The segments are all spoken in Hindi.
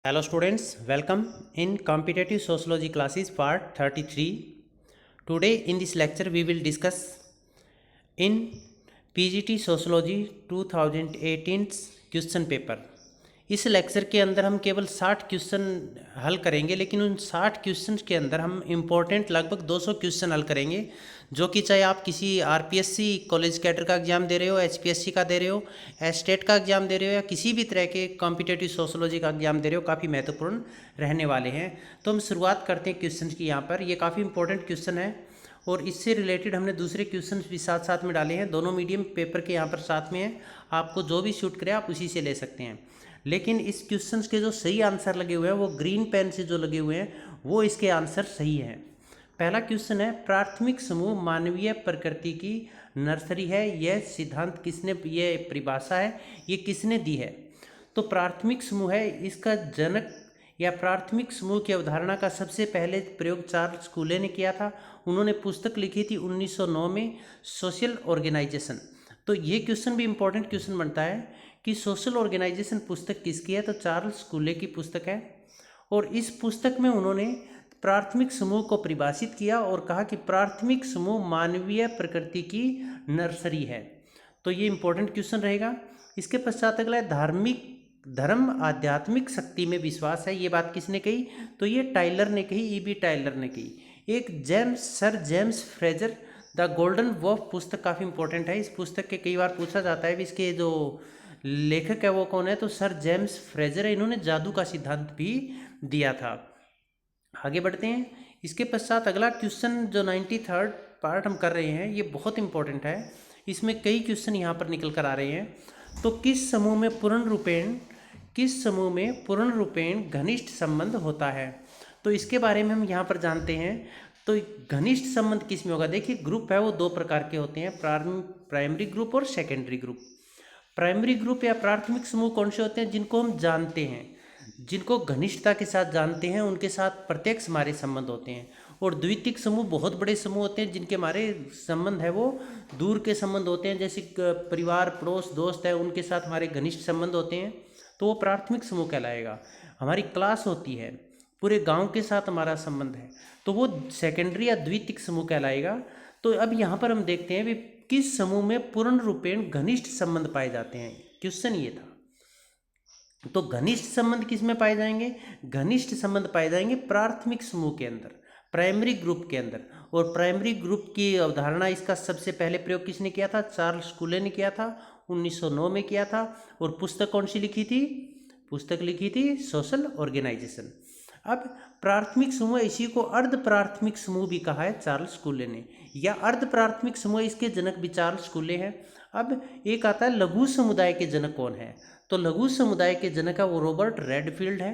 Hello students, welcome in competitive sociology classes part 33. Today in this lecture we will discuss in PGT sociology 2018 question paper. इस लेक्चर के अंदर हम केवल 60 क्वेश्चन हल करेंगे, लेकिन उन 60 क्वेश्चन के अंदर हम इम्पोर्टेंट लगभग 200 क्वेश्चन हल करेंगे, जो कि चाहे आप किसी आरपीएससी कॉलेज कैडर का एग्जाम दे रहे हो, एचपीएससी का दे रहे हो, स्टेट का एग्जाम दे रहे हो, या किसी भी तरह के कॉम्पिटेटिव सोशोलॉजी का एग्जाम दे रहे हो, काफ़ी महत्वपूर्ण रहने वाले हैं। तो हम शुरुआत करते हैं क्वेश्चन की। यहाँ पर ये काफ़ी इंपॉर्टेंट क्वेश्चन है और इससे रिलेटेड हमने दूसरे क्वेश्चन भी साथ साथ में डाले हैं। दोनों मीडियम पेपर के यहाँ पर साथ में हैं, आपको जो भी शूट करे आप उसी से ले सकते हैं। लेकिन इस क्वेश्चन के जो सही आंसर लगे हुए हैं वो ग्रीन पेन से जो लगे हुए हैं वो इसके आंसर सही हैं। पहला क्वेश्चन है, प्राथमिक समूह मानवीय प्रकृति की नर्सरी है। यह सिद्धांत किसने, ये परिभाषा है, ये किसने दी है? तो प्राथमिक समूह है, इसका जनक या प्राथमिक समूह की अवधारणा का सबसे पहले प्रयोग चार्ल्स कूले ने किया था। उन्होंने पुस्तक लिखी थी 1909 में, सोशल ऑर्गेनाइजेशन। तो ये क्वेश्चन भी इंपॉर्टेंट क्वेश्चन बनता है कि सोशल ऑर्गेनाइजेशन पुस्तक किसकी है? तो चार्ल्स कूले की पुस्तक है। और इस पुस्तक में उन्होंने प्राथमिक समूह को परिभाषित किया और कहा कि प्राथमिक समूह मानवीय प्रकृति की नर्सरी है। तो ये इंपॉर्टेंट क्वेश्चन रहेगा। इसके पश्चात अगला है, धार्मिक धर्म आध्यात्मिक शक्ति में विश्वास है। ये बात किसने कही? तो ये टाइलर ने कही, ईबी टाइलर ने कही। एक sir James Frazer the golden bough पुस्तक काफ़ी इंपॉर्टेंट है। इस पुस्तक के कई बार पूछा जाता है, इसके जो लेखक है वो कौन है? तो सर जेम्स फ्रेजर है। इन्होंने जादू का सिद्धांत भी दिया था। आगे बढ़ते हैं। इसके पश्चात अगला क्वेश्चन जो 93rd पार्ट हम कर रहे हैं, ये बहुत इंपॉर्टेंट है। इसमें कई क्वेश्चन यहाँ पर निकल कर आ रहे हैं। तो किस समूह में पूर्ण रूपेण घनिष्ठ संबंध होता है? तो इसके बारे में हम यहाँ पर जानते हैं। तो घनिष्ठ संबंध किस में होगा? देखिए, ग्रुप है वो दो प्रकार के होते हैं, प्राइमरी ग्रुप और सेकेंडरी ग्रुप। प्राइमरी ग्रुप या प्राथमिक समूह कौन से होते हैं? जिनको हम जानते हैं, जिनको घनिष्ठता के साथ जानते हैं, उनके साथ प्रत्यक्ष हमारे संबंध होते हैं। और द्वितीयक समूह बहुत बड़े समूह होते हैं, जिनके हमारे संबंध है वो दूर के संबंध होते हैं, जैसे परिवार, पड़ोस, दोस्त है, उनके साथ हमारे घनिष्ठ संबंध होते हैं। तो वो प्राथमिक समूह कहलाएगा। हमारी क्लास होती है, पूरे गांव के साथ हमारा संबंध है, तो वो सेकेंडरी या द्वितीयक समूह कहलाएगा। तो अब यहाँ पर हम देखते हैं भी किस समूह में पूर्ण रूपेण घनिष्ठ संबंध पाए जाते हैं। क्वेश्चन ये था। तो घनिष्ठ संबंध किस में पाए जाएंगे? घनिष्ठ संबंध पाए जाएंगे प्राथमिक समूह के अंदर, प्राइमरी ग्रुप के अंदर। और प्राइमरी ग्रुप की अवधारणा, इसका सबसे पहले प्रयोग किसने किया था? चार्ल्स कूले ने किया था, 1909 में किया था। और पुस्तक कौन सी लिखी थी? पुस्तक लिखी थी सोशल ऑर्गेनाइजेशन। अब प्राथमिक समूह, इसी को अर्ध प्राथमिक समूह भी कहा है चार्ल्स कूले ने, या अर्ध प्राथमिक समूह, इसके जनक भी चार्ल्स कूले हैं। अब एक आता है लघु समुदाय के जनक कौन है? तो लघु समुदाय के जनक है वो रॉबर्ट रेडफील्ड है।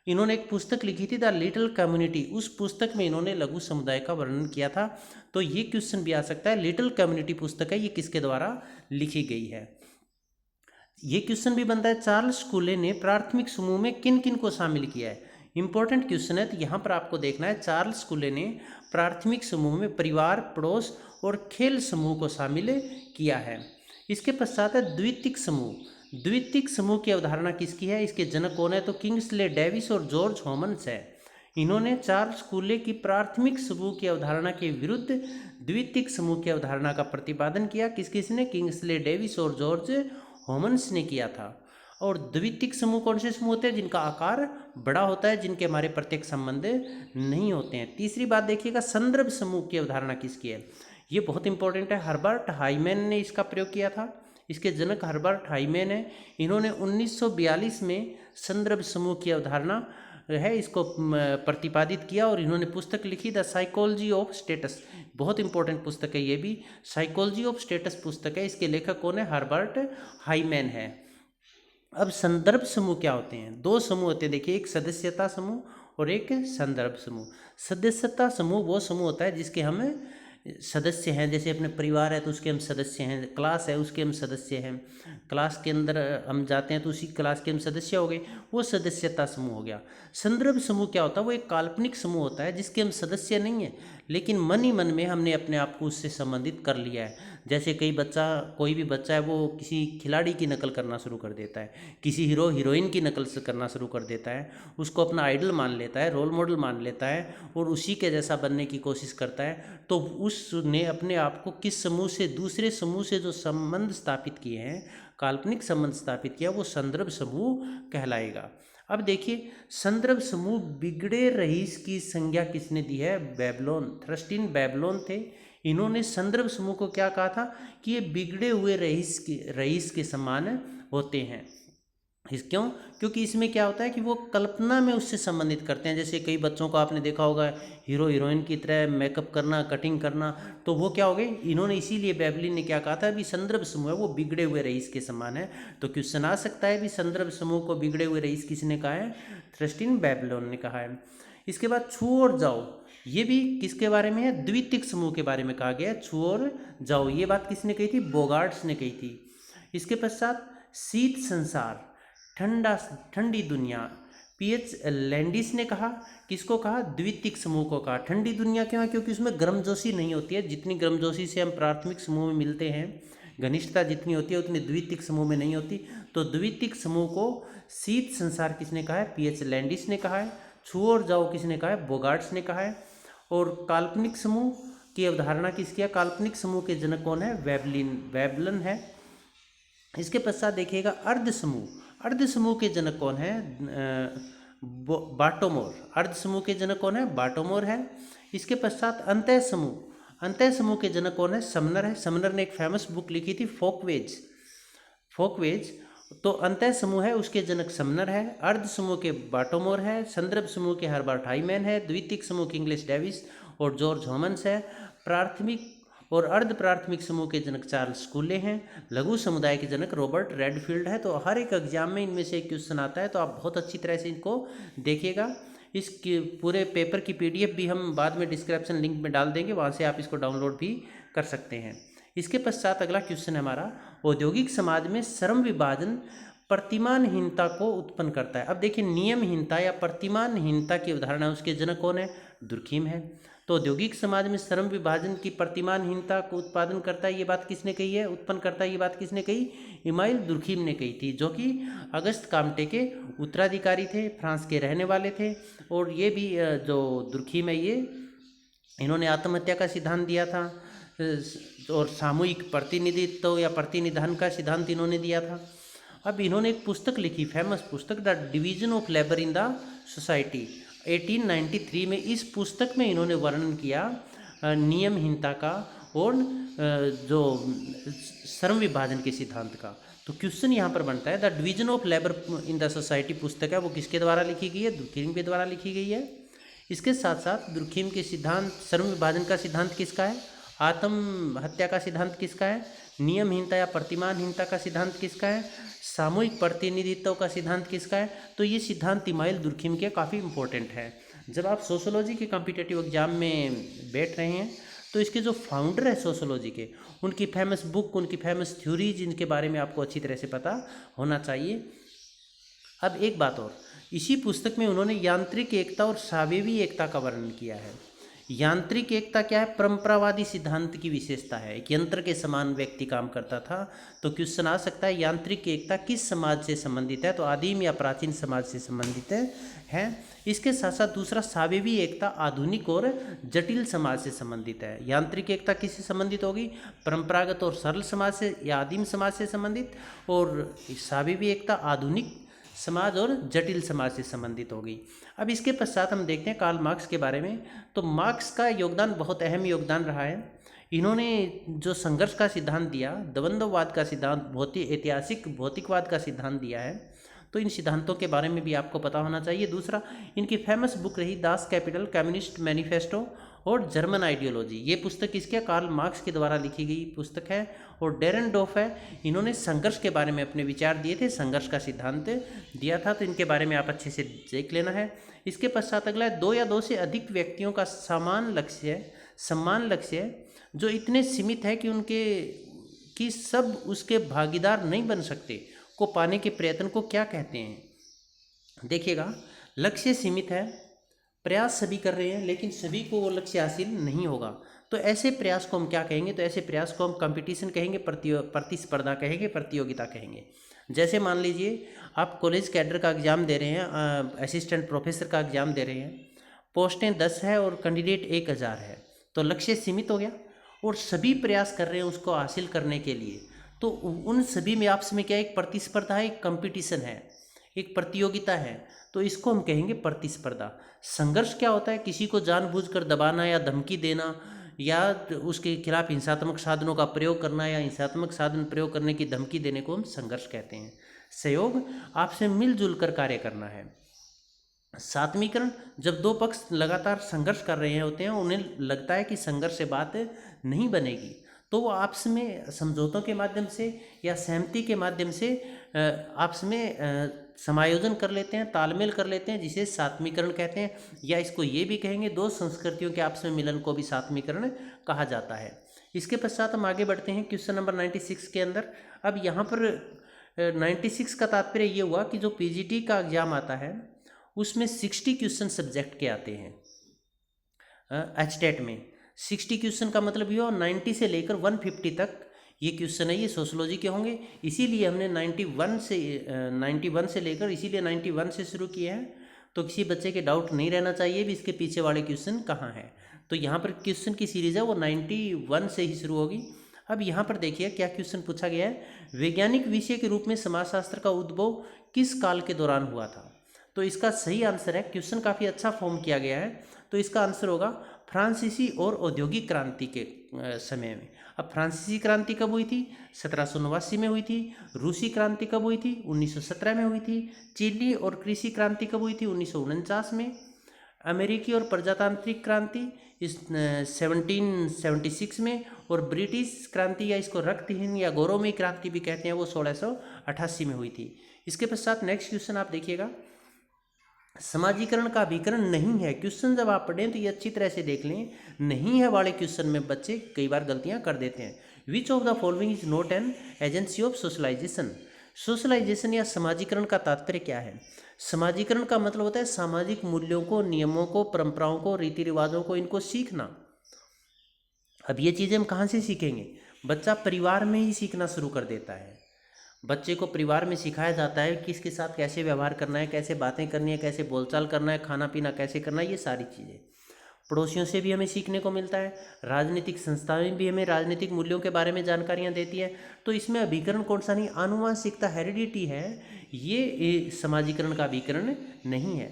इन्होंने एक पुस्तक लिखी थी द लिटिल कम्युनिटी। उस पुस्तक में इन्होंने लघु समुदाय का वर्णन किया था। तो ये क्वेश्चन भी आ सकता है, लिटिल कम्युनिटी पुस्तक है, ये किसके द्वारा लिखी गई है? ये क्वेश्चन भी बनता है, चार्ल्स कूले ने प्राथमिक समूह में किन किन को शामिल किया है? इंपॉर्टेंट क्वेश्चन है। तो यहाँ पर आपको देखना है, चार्ल्स कूले ने प्राथमिक समूह में परिवार, पड़ोस और खेल समूह को शामिल किया है। इसके पश्चात है द्वितीयक समूह। द्वितीयक समूह की अवधारणा किसकी है? इसके जनक कौन है? तो किंग्सले डेविस और जॉर्ज हॉमन्स है। इन्होंने चार्ल्स कूले की प्राथमिक समूह की अवधारणा के विरुद्ध द्वितीयक समूह की अवधारणा का प्रतिपादन किया। किसने? किंग्सले डेविस और जॉर्ज हॉमन्स ने किया था। और द्वितीयक समूह कौन से समूह होते हैं? जिनका आकार बड़ा होता है, जिनके हमारे प्रत्यक्ष संबंध नहीं होते हैं। तीसरी बात देखिएगा, संदर्भ समूह की अवधारणा किसकी है? ये बहुत इंपॉर्टेंट है, हर्बर्ट हाइमेन ने इसका प्रयोग किया था। इसके जनक हर्बर्ट हाइमेन है। इन्होंने 1942 में संदर्भ समूह की अवधारणा है इसको प्रतिपादित किया, और इन्होंने पुस्तक लिखी द साइकोलॉजी ऑफ स्टेटस। बहुत इंपॉर्टेंट पुस्तक है ये भी, साइकोलॉजी ऑफ स्टेटस पुस्तक है। इसके लेखक कौन है? हर्बर्ट हाइमेन है। अब संदर्भ समूह क्या होते हैं? दो समूह होते हैं, देखिए, एक सदस्यता समूह और एक संदर्भ समूह। सदस्यता समूह वो समूह होता है जिसके हम सदस्य हैं, जैसे अपने परिवार है तो उसके हम सदस्य हैं, क्लास है उसके हम सदस्य हैं, क्लास के अंदर हम जाते हैं तो उसी क्लास के हम सदस्य हो गए, वो सदस्यता समूह हो गया। संदर्भ समूह क्या होता है? वो एक काल्पनिक समूह होता है जिसके हम सदस्य नहीं हैं, लेकिन मन ही मन में हमने अपने आप को उससे संबंधित कर लिया है। जैसे कोई भी बच्चा है वो किसी खिलाड़ी की नकल करना शुरू कर देता है, किसी हीरो हीरोइन की नकल से करना शुरू कर देता है, उसको अपना आइडल मान लेता है, रोल मॉडल मान लेता है और उसी के जैसा बनने की कोशिश करता है। तो उसने अपने आप को किस समूह से, दूसरे समूह से जो संबंध स्थापित किए हैं, काल्पनिक संबंध स्थापित किया, वो संदर्भ समूह कहलाएगा। अब देखिए, संदर्भ समूह बिगड़े रईस की संज्ञा किसने दी है? बेबीलोन, थ्रस्टिन बेबीलोन थे। इन्होंने संदर्भ समूह को क्या कहा था कि ये बिगड़े हुए रईस के समान होते हैं। क्यों? क्योंकि इसमें क्या होता है कि वो कल्पना में उससे संबंधित करते हैं। जैसे कई बच्चों को आपने देखा होगा हीरो हीरोइन की तरह मेकअप करना, कटिंग करना, तो वो क्या हो गए? इन्होंने इसीलिए बेबीलोन ने क्या कहा था, भी संदर्भ समूह है वो बिगड़े हुए रईस के समान है। तो क्वेश्चन आ सकता है भी संदर्भ समूह को बिगड़े हुए रईस किसने कहा है? थ्रस्टिन बेबीलोन ने कहा है। इसके बाद छू और जाओ, ये भी किसके बारे में है? द्वितीयक समूह के बारे में कहा गया है। छू और जाओ, ये बात किसने कही थी? बोगार्ट्स ने कही थी। इसके पश्चात शीत संसार, ठंडी दुनिया, पीएच लैंडिस ने कहा। किसको कहा? द्वितीयक समूह को कहा। ठंडी दुनिया क्यों? क्योंकि उसमें गर्मजोशी नहीं होती है, जितनी गर्मजोशी से हम प्राथमिक समूह में मिलते हैं, घनिष्ठता जितनी होती है उतनी द्वितीयक समूह में नहीं होती। तो द्वितीयक समूह को शीत संसार किसने कहा है? पीएच लैंडिस ने कहा है। छू और जाओ किसने कहा है? बोगार्ट्स ने कहा है। और काल्पनिक समूह की अवधारणा किसकी है? काल्पनिक समूह के जनक कौन है? वेबलन है। इसके पश्चात देखिएगा अर्ध समूह। अर्ध समूह के जनक कौन है? बाटोमोर। अर्ध समूह के जनक कौन है? बाटोमोर है। इसके पश्चात अंतः समूह। अंतः समूह के जनक कौन है? समनर है। समनर ने एक फेमस बुक लिखी थी फोकवेज। तो अंतः समूह है उसके जनक समनर है। अर्ध समूह के बाटोमोर है। संदर्भ समूह के हर्बर्ट हाइमैन है। द्वितीयक समूह के इंग्लिश डेविस और जॉर्ज हॉमन्स है। प्राथमिक और अर्ध प्राथमिक समूह के जनक चार्ल्स कूले हैं। लघु समुदाय के जनक रॉबर्ट रेडफील्ड है। तो हर एक एग्जाम में इनमें से एक क्वेश्चन आता है, तो आप बहुत अच्छी तरह से इनको देखिएगा। इस पूरे पेपर की पीडीएफ भी हम बाद में डिस्क्रिप्शन लिंक में डाल देंगे, वहाँ से आप इसको डाउनलोड भी कर सकते हैं। इसके पश्चात अगला क्वेश्चन है हमारा, औद्योगिक समाज में श्रम विभाजन प्रतिमानहीनता को उत्पन्न करता है। अब देखिए, नियमहीनता या प्रतिमानहीनता की अवधारणा, उसके जनक कौन है? दुर्खीम है। तो औद्योगिक समाज में श्रम विभाजन की प्रतिमानहीनता को उत्पादन करता है, ये बात किसने कही है? उत्पन्न करता है, ये बात किसने कही? इमाइल दुर्खीम ने कही थी, जो कि अगस्त काम्टे के उत्तराधिकारी थे, फ्रांस के रहने वाले थे। और ये भी जो दुर्खीम है, ये इन्होंने आत्महत्या का सिद्धांत दिया था और सामूहिक प्रतिनिधित्व या प्रतिनिधान का सिद्धांत इन्होंने दिया था। अब इन्होंने एक पुस्तक लिखी, फेमस पुस्तक, the division of labour in the society, 1893 में। इस पुस्तक में इन्होंने वर्णन किया नियमहीनता का और जो श्रम विभाजन के सिद्धांत का। तो क्वेश्चन यहाँ पर बनता है, the division of labour in the society पुस्तक है वो किसके द्वारा लिखी गई है? दुर्खीम के द्वारा लिखी गई है। इसके साथ साथ दुर्खीम के सिद्धांत, श्रम विभाजन का सिद्धांत किसका है? आत्महत्या का सिद्धांत किसका है? नियमहीनता या प्रतिमानहीनता का सिद्धांत किसका है? सामूहिक प्रतिनिधित्व का सिद्धांत किसका है? तो ये सिद्धांत इमाइल दुर्खीम के काफ़ी इंपॉर्टेंट है। जब आप सोशोलॉजी के कॉम्पिटिटिव एग्जाम में बैठ रहे हैं तो इसके जो फाउंडर है सोशोलॉजी के, उनकी फेमस बुक, उनकी फेमस थ्योरीज, इनके बारे में आपको अच्छी तरह से पता होना चाहिए। अब एक बात और, इसी पुस्तक में उन्होंने यांत्रिक एकता और सावेवी एकता का वर्णन किया है। यांत्रिक एकता क्या है? परंपरावादी सिद्धांत की विशेषता है, एक यंत्र के समान व्यक्ति काम करता था। तो क्वेश्चन आ सकता है, यांत्रिक एकता किस समाज से संबंधित है? तो आदिम या प्राचीन समाज से संबंधित है। इसके साथ साथ दूसरा, सावेवी एकता आधुनिक और जटिल समाज से संबंधित है। यांत्रिक एकता किससे संबंधित होगी? परंपरागत और सरल समाज से या आदिम समाज से संबंधित। और सावेवी एकता आधुनिक समाज और जटिल समाज से संबंधित होगी। अब इसके पश्चात हम देखते हैं कार्ल मार्क्स के बारे में। तो मार्क्स का योगदान बहुत अहम योगदान रहा है। इन्होंने जो संघर्ष का सिद्धांत दिया, द्वंद्ववाद का सिद्धांत, ऐतिहासिक भौतिकवाद का सिद्धांत दिया है, तो इन सिद्धांतों के बारे में भी आपको पता होना चाहिए। दूसरा, इनकी फेमस बुक रही दास कैपिटल, कम्युनिस्ट मैनिफेस्टो और जर्मन आइडियोलॉजी। ये पुस्तक किसके? कार्ल मार्क्स के द्वारा लिखी गई पुस्तक है। और डेरेनडॉर्फ है, इन्होंने संघर्ष के बारे में अपने विचार दिए थे, संघर्ष का सिद्धांत दिया था। तो इनके बारे में आप अच्छे से देख लेना है। इसके पश्चात अगला है, 2 या 2 से अधिक व्यक्तियों का सम्मान लक्ष्य जो इतने सीमित है कि उनके कि सब उसके भागीदार नहीं बन सकते को पाने के प्रयत्न को क्या कहते हैं? देखिएगा, लक्ष्य सीमित है, प्रयास सभी कर रहे हैं, लेकिन सभी को वो लक्ष्य हासिल नहीं होगा। तो ऐसे प्रयास को हम क्या कहेंगे? तो ऐसे प्रयास को हम कंपटीशन कहेंगे, प्रतिस्पर्धा कहेंगे, प्रतियोगिता कहेंगे। जैसे मान लीजिए आप कॉलेज कैडर का एग्ज़ाम दे रहे हैं, असिस्टेंट प्रोफेसर का एग्ज़ाम दे रहे हैं, पोस्टें 10 है और कैंडिडेट 1000 है, तो लक्ष्य सीमित हो गया और सभी प्रयास कर रहे हैं उसको हासिल करने के लिए। तो उन सभी में आपस में क्या, एक प्रतिस्पर्धा है, एक कंपटीशन है, एक प्रतियोगिता है, तो इसको हम कहेंगे प्रतिस्पर्धा। संघर्ष क्या होता है? किसी को जानबूझकर दबाना या धमकी देना या उसके खिलाफ हिंसात्मक साधनों का प्रयोग करना या हिंसात्मक साधन प्रयोग करने की धमकी देने को हम संघर्ष कहते हैं। सहयोग, आपसे मिलजुल कर कार्य करना है। सात्मीकरण, जब दो पक्ष लगातार संघर्ष कर रहे होते हैं, उन्हें लगता है कि संघर्ष से बात नहीं बनेगी, तो वो आपस में समझौतों के माध्यम से या सहमति के माध्यम से आपस में समायोजन कर लेते हैं, तालमेल कर लेते हैं, जिसे सात्मीकरण कहते हैं। या इसको ये भी कहेंगे, दो संस्कृतियों के आपस में मिलन को भी सात्मीकरण कहा जाता है। इसके पश्चात हम आगे बढ़ते हैं क्वेश्चन नंबर 96 के अंदर। अब यहाँ पर 96 का तात्पर्य ये हुआ कि जो पीजीटी का एग्जाम आता है उसमें 60 क्वेश्चन सब्जेक्ट के आते हैं। एचटेट में 60 क्वेश्चन का मतलब ये हो 90 से लेकर 150 तक ये क्वेश्चन है, ये सोशोलॉजी के होंगे। इसीलिए हमने 91 से लेकर इसीलिए 91 से शुरू किए हैं, तो किसी बच्चे के डाउट नहीं रहना चाहिए भी इसके पीछे वाले क्वेश्चन कहाँ हैं। तो यहाँ पर क्वेश्चन की सीरीज़ है वो 91 से ही शुरू होगी। अब यहाँ पर देखिए क्या क्वेश्चन पूछा गया है। वैज्ञानिक विषय के रूप में समाजशास्त्र का उद्भव किस काल के दौरान हुआ था? तो इसका सही आंसर है, क्वेश्चन काफ़ी अच्छा फॉर्म किया गया है, तो इसका आंसर होगा फ्रांसीसी और औद्योगिक क्रांति के समय में। अब फ्रांसीसी क्रांति कब हुई थी? 1789 में हुई थी। रूसी क्रांति कब हुई थी? 1917 में हुई थी। चीनी और कृषि क्रांति कब हुई थी? 1949 में। अमेरिकी और प्रजातांत्रिक क्रांति इस 1776 में। और ब्रिटिश क्रांति या इसको रक्तहीन या गौरवमयी क्रांति भी कहते हैं, वो 1688 में हुई थी। इसके पश्चात नेक्स्ट क्वेश्चन आप देखिएगा, समाजीकरण का अभिकरण नहीं है। क्वेश्चन जब आप पढ़ें तो ये अच्छी तरह से देख लें, नहीं है वाले क्वेश्चन में बच्चे कई बार गलतियां कर देते हैं। Which of the following is not an agency of socialization? Socialization या समाजीकरण का तात्पर्य क्या है? समाजीकरण का मतलब होता है सामाजिक मूल्यों को, नियमों को, परंपराओं को, रीति रिवाजों को, इनको सीखना। अब ये चीज़ें हम कहाँ से सीखेंगे? बच्चा परिवार में ही सीखना शुरू कर देता है। बच्चे को परिवार में सिखाया जाता है किसके साथ कैसे व्यवहार करना है, कैसे बातें करनी है, कैसे बोलचाल करना है, खाना पीना कैसे करना है, ये सारी चीज़ें। पड़ोसियों से भी हमें सीखने को मिलता है। राजनीतिक संस्थाएं भी हमें राजनीतिक मूल्यों के बारे में जानकारियाँ देती है। तो इसमें अभिकरण कौन सा नहीं? आनुवांशिकता, हेरिडिटी है, ये समाजीकरण का अभिकरण नहीं है।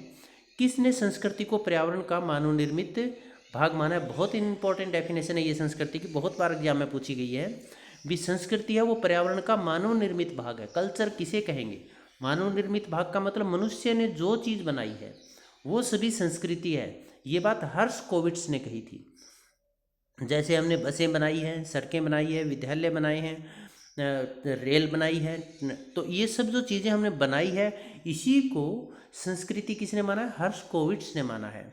किसने संस्कृति को पर्यावरण का मानव निर्मित भाग माना है? बहुत इंपॉर्टेंट डेफिनेशन है ये संस्कृति की, बहुत बार एग्जाम में पूछी गई है। भी संस्कृति है वो पर्यावरण का मानव निर्मित भाग है। कल्चर किसे कहेंगे? मानव निर्मित भाग का मतलब मनुष्य ने जो चीज़ बनाई है वो सभी संस्कृति है। ये बात हर्षकोविट्स ने कही थी। जैसे हमने बसें बनाई हैं, सड़कें बनाई है, विद्यालय बनाए हैं, रेल बनाई है, तो ये सब जो चीज़ें हमने बनाई है, इसी को संस्कृति किसने माना है? हर्षकोविट्स ने माना है।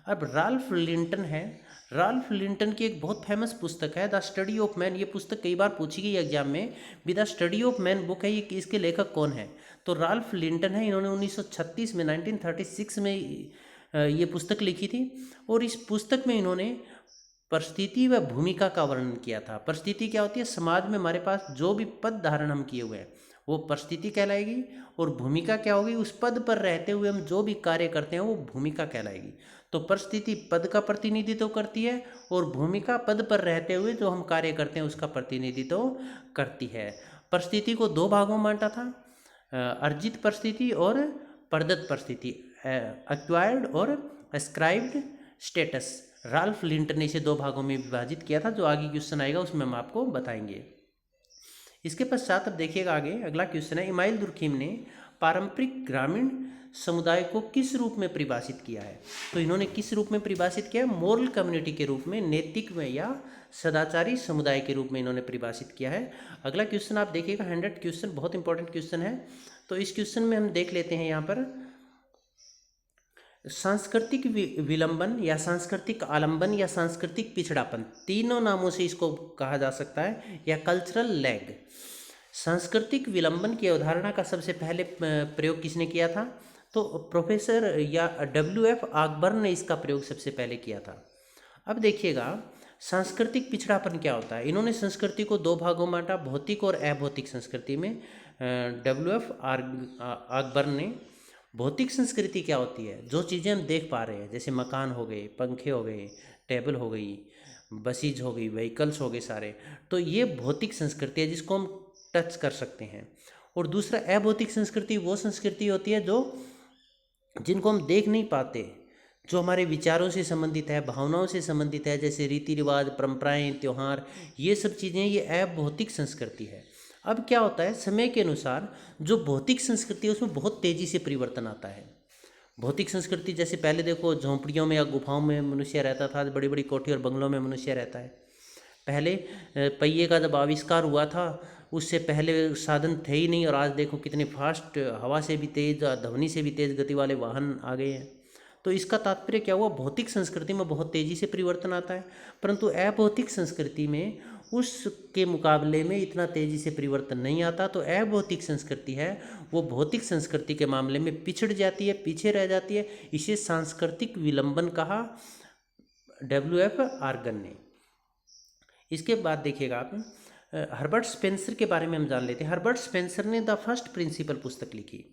अब राल्फ लिंटन है, राल्फ लिंटन की एक बहुत फेमस पुस्तक है द स्टडी ऑफ मैन। ये पुस्तक कई बार पूछी गई एग्जाम में भी। The study of man book है, ये इसके लेखक कौन है? तो राल्फ लिंटन है। इन्होंने 1936 में 1936 में ये पुस्तक लिखी थी और इस पुस्तक में इन्होंने परिस्थिति व भूमिका का वर्णन किया था। परिस्थिति क्या होती है? समाज में हमारे पास जो भी पद धारण हम किए हुए हैं वो परिस्थिति कहलाएगी, और भूमिका क्या होगी? उस पद पर रहते हुए हम जो भी कार्य करते हैं वो भूमिका कहलाएगी। तो परिस्थिति पद का प्रतिनिधित्व करती है और भूमिका पद पर रहते हुए जो हम कार्य करते हैं उसका प्रतिनिधित्व करती है। परिस्थिति को दो भागों में बांटा था, अर्जित परिस्थिति और प्रदत्त परिस्थिति, एक्वायर्ड और एस्क्राइब्ड स्टेटस। राल्फ लिंटन ने इसे दो भागों में विभाजित किया था। जो आगे क्वेश्चन आएगा उसमें हम आपको बताएंगे। इसके पश्चात अब देखिएगा आगे अगला क्वेश्चन है, इमाइल दुर्खिम ने पारंपरिक ग्रामीण समुदाय को किस रूप में परिभाषित किया है? तो इन्होंने किस रूप में परिभाषित किया है? मोरल कम्युनिटी के रूप में, नैतिक में या सदाचारी समुदाय के रूप में इन्होंने परिभाषित किया है। अगला क्वेश्चन आप देखिएगा, 100 क्वेश्चन, बहुत इंपॉर्टेंट क्वेश्चन है। तो इस क्वेश्चन में हम देख लेते हैं यहाँ पर सांस्कृतिक विलंबन या सांस्कृतिक आलंबन या सांस्कृतिक पिछड़ापन, तीनों नामों से इसको कहा जा सकता है, या कल्चरल लैग। सांस्कृतिक विलंबन की अवधारणा का सबसे पहले प्रयोग किसने किया था? तो प्रोफेसर या WF ऑकबर्न ने इसका प्रयोग सबसे पहले किया था। अब देखिएगा सांस्कृतिक पिछड़ापन क्या होता है। इन्होंने संस्कृति को दो भागों में बांटा, भौतिक और अभौतिक संस्कृति में। WF ऑकबर्न ने भौतिक संस्कृति क्या होती है, जो चीज़ें हम देख पा रहे हैं, जैसे मकान हो गए, पंखे हो गए, टेबल हो गई, बसेज हो गई, व्हीकल्स हो गए सारे, तो ये भौतिक संस्कृति है जिसको हम टच कर सकते हैं। और दूसरा अभौतिक संस्कृति वो संस्कृति होती है जो जिनको हम देख नहीं पाते, जो हमारे विचारों से संबंधित है, भावनाओं से संबंधित है, जैसे रीति रिवाज, परंपराएं, त्यौहार, ये सब चीज़ें, ये अभौतिक संस्कृति है। अब क्या होता है, समय के अनुसार जो भौतिक संस्कृति है उसमें बहुत तेज़ी से परिवर्तन आता है। भौतिक संस्कृति जैसे पहले देखो झोंपड़ियों में या गुफाओं में मनुष्य रहता था, बड़ी बड़ी कोठी और बंगलों में मनुष्य रहता है। पहले पहिए का जब आविष्कार हुआ था उससे पहले साधन थे ही नहीं, और आज देखो कितने फास्ट, हवा से भी तेज, ध्वनि से भी तेज गति वाले वाहन आ गए हैं। तो इसका तात्पर्य क्या हुआ, भौतिक संस्कृति में बहुत तेज़ी से परिवर्तन आता है, परंतु अभौतिक संस्कृति में उसके मुकाबले में इतना तेज़ी से परिवर्तन नहीं आता। तो अभौतिक संस्कृति है वो भौतिक संस्कृति के मामले में पिछड़ जाती है, पीछे रह जाती है। इसे सांस्कृतिक विलंबन कहा WF ऑकबर्न ने। इसके बाद देखिएगा आप हर्बर्ट स्पेंसर के बारे में हम जान लेते हैं। हर्बर्ट स्पेंसर ने द फर्स्ट प्रिंसिपल पुस्तक लिखी,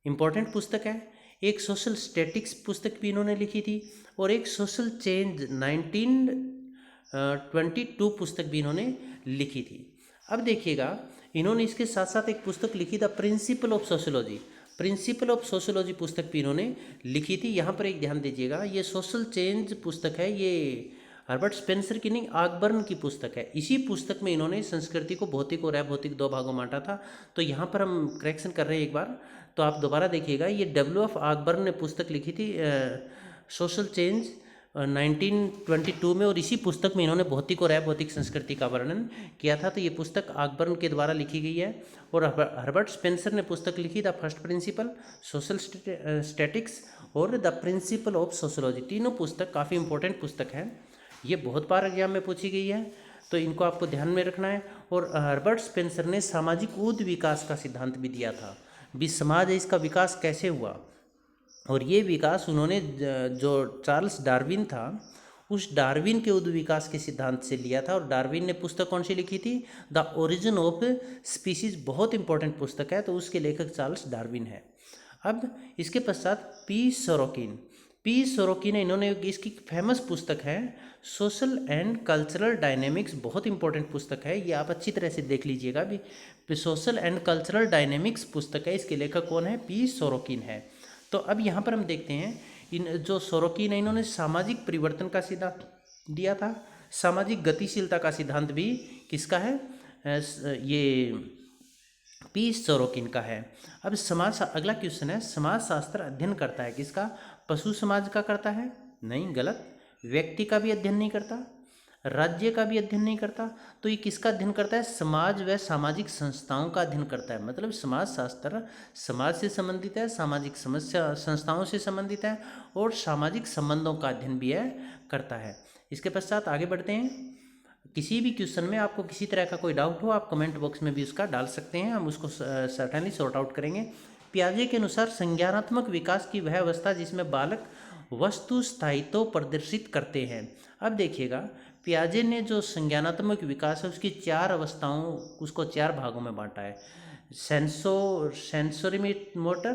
इंपॉर्टेंट पुस्तक है। एक सोशल स्टैटिक्स पुस्तक भी इन्होंने लिखी थी, और एक सोशल चेंज 1922 पुस्तक भी इन्होंने लिखी थी। अब देखिएगा इन्होंने इसके साथ साथ एक पुस्तक लिखी the principle of sociology, principle of sociology पुस्तक भी इन्होंने लिखी थी। यहाँ पर एक ध्यान दीजिएगा, ये सोशल चेंज पुस्तक है, ये हर्बर्ट स्पेंसर की नहीं, ऑकबर्न की पुस्तक है। इसी पुस्तक में इन्होंने संस्कृति को भौतिक और अभौतिक दो भागों में बांटा था। तो यहाँ पर हम करेक्शन कर रहे हैं एक बार, तो आप दोबारा देखिएगा, ये WF ऑकबर्न ने पुस्तक लिखी थी सोशल चेंज 1922 में, और इसी पुस्तक में इन्होंने भौतिक और अभौतिक संस्कृति का वर्णन किया था। तो ये पुस्तक ऑकबर्न के द्वारा लिखी गई है। और हर्बर्ट स्पेंसर ने पुस्तक लिखी the first principle, social statics और द प्रिंसिपल ऑफ सोशोलॉजी। तीनों पुस्तक काफ़ी इंपॉर्टेंट पुस्तक है, ये बहुत बार एग्जाम में पूछी गई है, तो इनको आपको ध्यान में रखना है। और हर्बर्ट स्पेंसर ने सामाजिक ऊर्ध्व विकास का सिद्धांत भी दिया था, भी समाज है इसका विकास कैसे हुआ। और ये विकास उन्होंने जो चार्ल्स डार्विन था उस डार्विन के ऊर्ध्व विकास के सिद्धांत से लिया था। और डार्विन ने पुस्तक कौन सी लिखी थी, द ओरिजिन ऑफ स्पीसीज, बहुत इंपॉर्टेंट पुस्तक है, तो उसके लेखक चार्ल्स डार्विन है। अब इसके पश्चात पी सोरोकिन, इन्होंने इसकी फेमस पुस्तक है सोशल एंड कल्चरल डायनेमिक्स, बहुत इंपॉर्टेंट पुस्तक है, ये आप अच्छी तरह से देख लीजिएगा भी। सोशल एंड कल्चरल डायनेमिक्स पुस्तक है, इसके लेखक कौन है, पी सोरोकिन है। तो अब यहाँ पर हम देखते हैं इन जो सोरोकिन है इन्होंने सामाजिक परिवर्तन का सिद्धांत दिया था, सामाजिक गतिशीलता का सिद्धांत भी किसका है, ये पी सोरोकिन का है। अब अगला क्वेश्चन है, समाज शास्त्र अध्ययन करता है किसका, पशु समाज का करता है, नहीं, गलत। व्यक्ति का भी अध्ययन नहीं करता, राज्य का भी अध्ययन नहीं करता, तो ये किसका अध्ययन करता है, समाज व सामाजिक संस्थाओं का अध्ययन करता है। मतलब समाज शास्त्र समाज से संबंधित है, सामाजिक समस्या संस्थाओं से संबंधित है, और सामाजिक संबंधों का अध्ययन भी करता है। इसके पश्चात आगे बढ़ते हैं। किसी भी क्वेश्चन में आपको किसी तरह का कोई डाउट हो आप कमेंट बॉक्स में भी उसका डाल सकते हैं, हम उसको सर्टेनली सॉर्ट आउट करेंगे। पियाजे के अनुसार संज्ञानात्मक विकास की वह अवस्था जिसमें बालक वस्तु स्थायित्व प्रदर्शित करते हैं। अब देखिएगा पियाजे ने जो संज्ञानात्मक विकास है उसकी चार अवस्थाओं, उसको चार भागों में बांटा है। Sensory motor,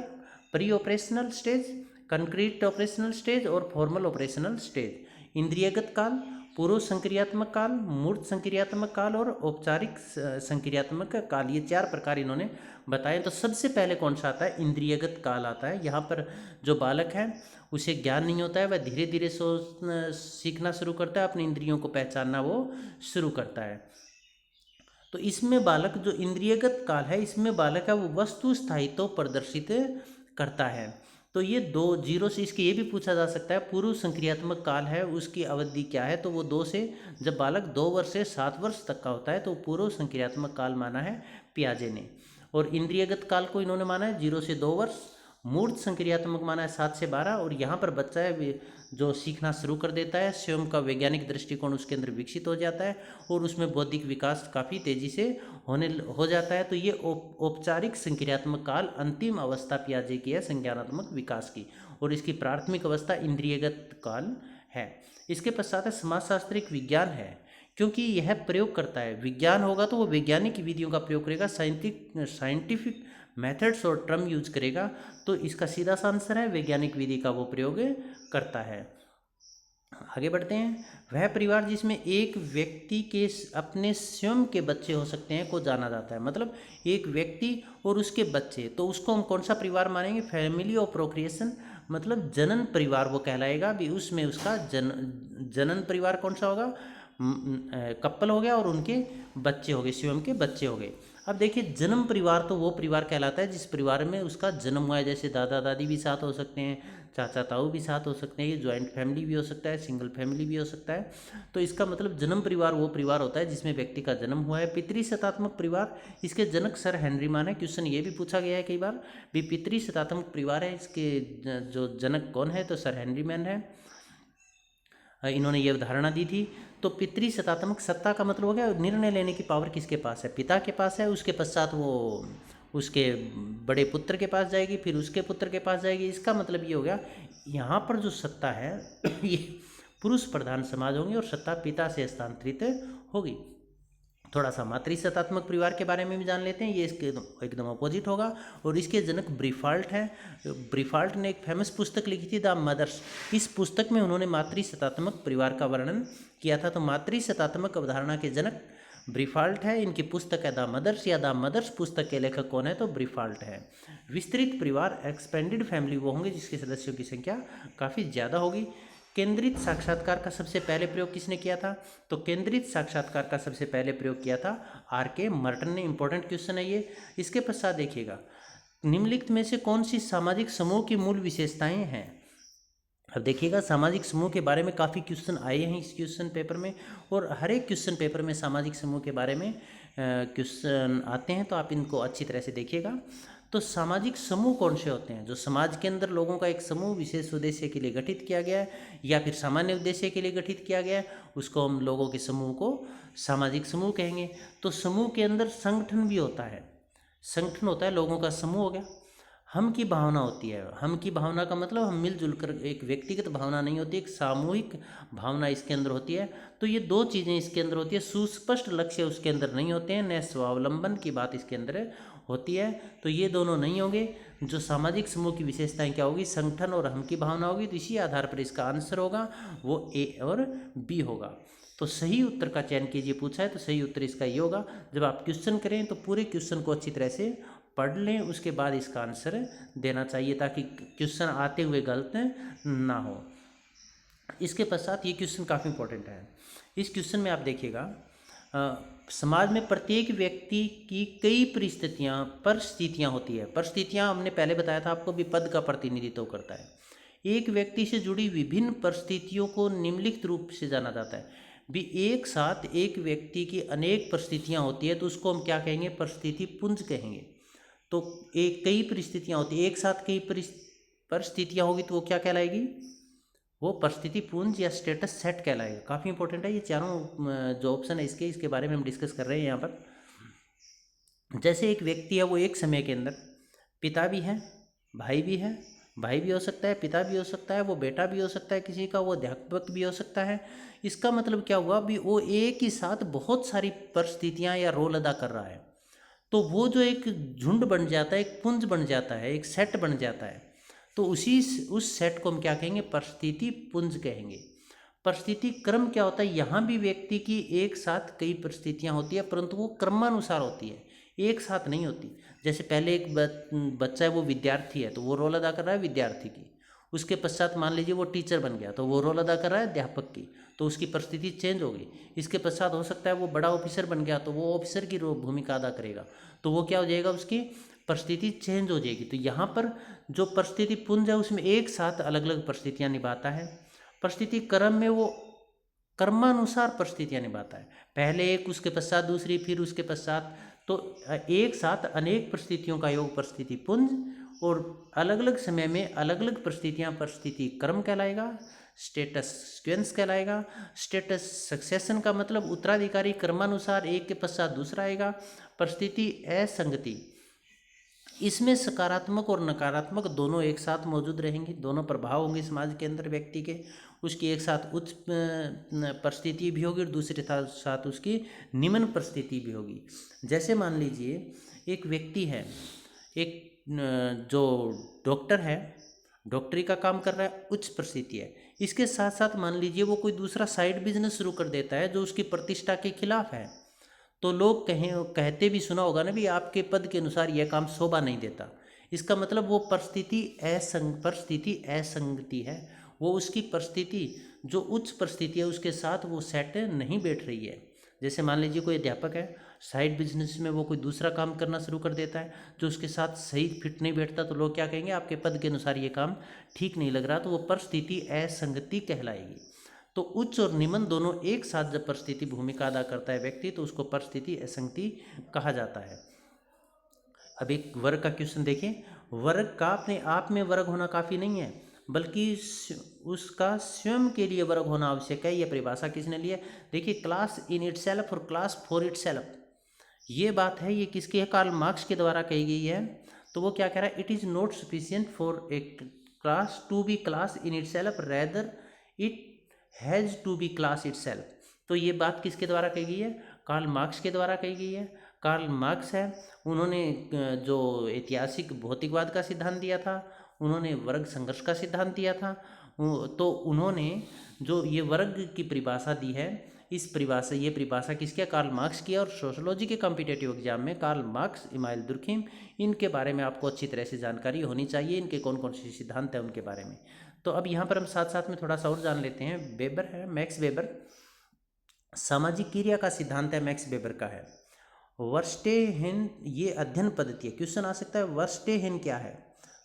pre operational stage, concrete operational stage और फॉर्मल ऑपरेशनल स्टेज। इंद्रियगत काल, पूर्व संक्रियात्मक काल, मूर्त संक्रियात्मक काल और औपचारिक संक्रियात्मक काल, ये चार प्रकार इन्होंने बताए। तो सबसे पहले कौन सा आता है, इंद्रियगत काल आता है। यहाँ पर जो बालक है उसे ज्ञान नहीं होता है, वह धीरे धीरे सीखना शुरू करता है, अपनी इंद्रियों को पहचानना वो शुरू करता है। तो इसमें बालक जो इंद्रियगत काल है इसमें बालक है वो वस्तु स्थायित्व प्रदर्शित करता है। तो ये 2 से इसके ये भी पूछा जा सकता है पूर्व संक्रियात्मक काल है उसकी अवधि क्या है, तो वो 2 से, जब बालक 2 वर्ष से 7 वर्ष तक का होता है तो पूर्व संक्रियात्मक काल माना है पियाजे ने। और इंद्रियगत काल को इन्होंने माना है 0 से 2 वर्ष, मूर्त संक्रियात्मक माना है 7 से 12, और यहाँ पर बच्चा है जो सीखना शुरू कर देता है, स्वयं का वैज्ञानिक दृष्टिकोण उसके अंदर विकसित हो जाता है और उसमें बौद्धिक विकास काफ़ी तेजी से हो जाता है। तो ये औपचारिक संक्रियात्मक काल अंतिम अवस्था पियाजे की है संज्ञानात्मक विकास की, और इसकी प्राथमिक अवस्था इंद्रियगत काल है। इसके पश्चात है समाजशास्त्रिक विज्ञान है, क्योंकि यह प्रयोग करता है, विज्ञान होगा तो वो वैज्ञानिक विधियों का प्रयोग करेगा, साइंटिफिक मेथड्स और टर्म यूज करेगा। तो इसका सीधा सा आंसर है वैज्ञानिक विधि का वो प्रयोग करता है। आगे बढ़ते हैं। वह परिवार जिसमें एक व्यक्ति के अपने स्वयं के बच्चे हो सकते हैं को जाना जाता है। मतलब एक व्यक्ति और उसके बच्चे, तो उसको हम कौन सा परिवार मानेंगे? फैमिली ऑफ प्रोक्रिएशन, मतलब जनन परिवार वो कहलाएगा भी। उसमें उसका जनन परिवार कौन सा होगा? कपल हो गया और उनके बच्चे हो गए, स्वयं के बच्चे हो गए। अब देखिए, जन्म परिवार तो वो परिवार कहलाता है जिस परिवार में उसका जन्म हुआ है। जैसे दादा दादी भी साथ हो सकते हैं, चाचा ताऊ भी साथ हो सकते हैं, ये ज्वाइंट फैमिली भी हो सकता है, सिंगल फैमिली भी हो सकता है। तो इसका मतलब जन्म परिवार वो परिवार होता है जिसमें व्यक्ति का जन्म हुआ है। पितृसत्तात्मक परिवार, इसके जनक सर हेनरी मान है। क्वेश्चन ये भी पूछा गया है कई बार भी, पितृसत्तात्मक परिवार है, इसके जो जनक कौन है? तो सर हेनरी मैन है, इन्होंने ये धारणा दी थी। तो पितृसत्तात्मक सत्ता का मतलब हो गया निर्णय लेने की पावर किसके पास है? पिता के पास है। उसके पश्चात वो उसके बड़े पुत्र के पास जाएगी, फिर उसके पुत्र के पास जाएगी। इसका मतलब ये हो गया, यहाँ पर जो सत्ता है ये पुरुष प्रधान समाज होंगे और सत्ता पिता से हस्तांतरित होगी। थोड़ा सा मातृसत्तात्मक परिवार के बारे में भी जान लेते हैं। ये इसके एकदम अपोजिट होगा, और इसके जनक ब्रीफाल्ट हैं। ब्रीफाल्ट ने एक फेमस पुस्तक लिखी थी, द मदर्स। इस पुस्तक में उन्होंने मातृसत्तात्मक परिवार का वर्णन किया था। तो मातृसत्तात्मक अवधारणा के जनक ब्रीफाल्ट है। इनकी पुस्तक है द मदर्स, या द मदर्स पुस्तक के लेखक कौन है? तो ब्रीफाल्ट है। विस्तृत परिवार, एक्सपेंडेड फैमिली वो होंगे जिसके सदस्यों की संख्या काफ़ी ज़्यादा होगी। केंद्रित साक्षात्कार का सबसे पहले प्रयोग किसने किया था? तो केंद्रित साक्षात्कार का सबसे पहले प्रयोग किया था R.K. मर्टन ने। इंपॉर्टेंट क्वेश्चन है ये। इसके पश्चात देखिएगा, निम्नलिखित में से कौन सी सामाजिक समूह की मूल विशेषताएं हैं? अब देखिएगा, सामाजिक समूह के बारे में काफ़ी क्वेश्चन आए हैं इस क्वेश्चन पेपर में, और हर एक क्वेश्चन पेपर में सामाजिक समूह के बारे में क्वेश्चन आते हैं, तो आप इनको अच्छी तरह से देखिएगा। तो सामाजिक समूह कौन से होते हैं? जो समाज के अंदर लोगों का एक समूह विशेष उद्देश्य के लिए गठित किया गया है या फिर सामान्य उद्देश्य के लिए गठित किया गया है, उसको हम लोगों के समूह को सामाजिक समूह कहेंगे। तो समूह के अंदर संगठन भी होता है, संगठन होता है, लोगों का समूह हो गया। हम की भावना होती है। हम की भावना का मतलब हम मिलजुल कर, एक व्यक्तिगत भावना नहीं होती, एक सामूहिक भावना इसके अंदर होती है। तो ये दो चीज़ें इसके अंदर होती है। सुस्पष्ट लक्ष्य उसके अंदर नहीं होते हैं, न स्वावलंबन की बात इसके अंदर होती है। तो ये दोनों नहीं होंगे। जो सामाजिक समूह की विशेषताएं क्या होगी? संगठन और हम की भावना होगी। तो इसी आधार पर इसका आंसर होगा वो ए और बी होगा। तो सही उत्तर का चयन कीजिए, पूछा है तो सही उत्तर इसका ये होगा। जब आप क्वेश्चन करें तो पूरे क्वेश्चन को अच्छी तरह से पढ़ लें, उसके बाद इसका आंसर देना चाहिए, ताकि क्वेश्चन आते हुए गलत ना हो। इसके पश्चात ये क्वेश्चन काफ़ी इंपॉर्टेंट है। इस क्वेश्चन में आप देखिएगा, समाज में प्रत्येक व्यक्ति की कई परिस्थितियाँ होती है। परिस्थितियाँ हमने पहले बताया था आपको भी, पद का प्रतिनिधित्व करता है। एक व्यक्ति से जुड़ी विभिन्न परिस्थितियों को निम्नलिखित रूप से जाना जाता है। भी एक साथ एक व्यक्ति की अनेक परिस्थितियाँ होती है, तो उसको हम क्या कहेंगे? परिस्थिति पुंज कहेंगे। तो एक कई परिस्थितियाँ होती है, एक साथ कई परिस्थितियाँ होगी तो वो क्या कहलाएगी? वो परिस्थिति पुंज या स्टेटस सेट कहलाएगा। काफ़ी इंपॉर्टेंट है ये चारों जो ऑप्शन है इसके बारे में हम डिस्कस कर रहे हैं यहाँ पर। जैसे एक व्यक्ति है, वो एक समय के अंदर पिता भी है, भाई भी है, भाई भी हो सकता है, पिता भी हो सकता है, वो बेटा भी हो सकता है किसी का, वो अध्यापक भी हो सकता है। इसका मतलब क्या हुआ? भी वो एक ही साथ बहुत सारी परिस्थितियाँ या रोल अदा कर रहा है। तो वो जो एक झुंड बन जाता है, एक पुंज बन जाता है, एक सेट बन जाता है। तो उस सेट को हम क्या कहेंगे? परिस्थिति पुंज कहेंगे। परिस्थिति क्रम क्या होता है? यहाँ भी व्यक्ति की एक साथ कई परिस्थितियाँ होती है, परंतु वो क्रमानुसार होती है, एक साथ नहीं होती। जैसे पहले एक बच्चा है, वो विद्यार्थी है, तो वो रोल अदा कर रहा है विद्यार्थी की। उसके पश्चात मान लीजिए वो टीचर बन गया, तो वो रोल अदा कर रहा है अध्यापक की, तो उसकी परिस्थिति चेंज होगी। इसके पश्चात हो सकता है वो बड़ा ऑफिसर बन गया, तो वो ऑफिसर की भूमिका अदा करेगा, तो वो क्या हो जाएगा? उसकी परिस्थिति चेंज हो जाएगी। तो यहाँ पर जो परिस्थिति पुंज है उसमें एक साथ अलग अलग परिस्थितियाँ निभाता है। परिस्थिति क्रम में वो कर्मानुसार परिस्थितियाँ निभाता है, पहले एक, उसके पश्चात दूसरी, फिर उसके पश्चात। तो एक साथ अनेक परिस्थितियों का योग परिस्थिति पुंज और अलग अलग समय में अलग अलग परिस्थितियाँ परिस्थिति क्रम कहलाएगा, स्टेटस सीक्वेंस कहलाएगा। स्टेटस सक्सेशन का मतलब उत्तराधिकारी क्रमानुसार एक के पश्चात दूसरा आएगा। परिस्थिति असंगति, इसमें सकारात्मक और नकारात्मक दोनों एक साथ मौजूद रहेंगे, दोनों प्रभाव होंगे समाज के अंदर व्यक्ति के। उसकी एक साथ उच्च परिस्थिति भी होगी और दूसरे साथ उसकी निम्न परिस्थिति भी होगी। जैसे मान लीजिए एक व्यक्ति है, एक जो डॉक्टर है, डॉक्टरी का काम कर रहा है, उच्च परिस्थिति है। इसके साथ साथ मान लीजिए वो कोई दूसरा साइड बिजनेस शुरू कर देता है जो उसकी प्रतिष्ठा के खिलाफ है, तो लोग कहते भी सुना होगा ना भी आपके पद के अनुसार यह काम शोभा नहीं देता। इसका मतलब वो परिस्थिति असंगति है, वो उसकी परिस्थिति जो उच्च परिस्थिति है उसके साथ वो सेट नहीं बैठ रही है। जैसे मान लीजिए कोई अध्यापक है, साइड बिजनेस में वो कोई दूसरा काम करना शुरू कर देता है जो उसके साथ सही फिट नहीं बैठता, तो लोग क्या कहेंगे, आपके पद के अनुसार ये काम ठीक नहीं लग रहा, तो वो परिस्थिति असंगति कहलाएगी। तो उच्च और निम्न दोनों एक साथ जब परिस्थिति भूमिका अदा करता है व्यक्ति, तो उसको परिस्थिति असंगति कहा जाता है। अब एक वर्ग का क्वेश्चन देखें। वर्ग का अपने आप में वर्ग होना काफ़ी नहीं है, बल्कि उसका स्वयं के लिए वर्ग होना आवश्यक है। यह परिभाषा किसने ली है? देखिए, क्लास इन इटसेल्फ और क्लास फॉर इटसेल्फ, ये बात है, ये किसकी है? कार्ल मार्क्स के द्वारा कही गई है। तो वो क्या कह रहा है? It is not sufficient for a class to be class in itself, rather it has to be class itself. तो ये बात किसके द्वारा कही गई है? कार्ल मार्क्स के द्वारा कही गई है। कार्ल मार्क्स है, उन्होंने जो ऐतिहासिक भौतिकवाद का सिद्धांत दिया था, उन्होंने वर्ग संघर्ष का सिद्धांत दिया था। तो उन्होंने जो ये वर्ग की परिभाषा दी है, ये परिभाषा किसकी है? कार्ल मार्क्स की है। और सोशियोलॉजी के कॉम्पिटिटिव एग्जाम में कार्ल मार्क्स, इमानुएल दुर्खीम, इनके बारे में आपको अच्छी तरह से जानकारी होनी चाहिए, इनके कौन कौन से सिद्धांत हैं उनके बारे में। तो अब यहाँ पर हम साथ साथ में थोड़ा सा और जान लेते हैं। वेबर है, मैक्स वेबर, सामाजिक क्रिया का सिद्धांत है, मैक्स वेबर का है। वर्स्टेहेन, ये अध्ययन पद्धति है। क्वेश्चन आ सकता है वर्स्टेहेन क्या है?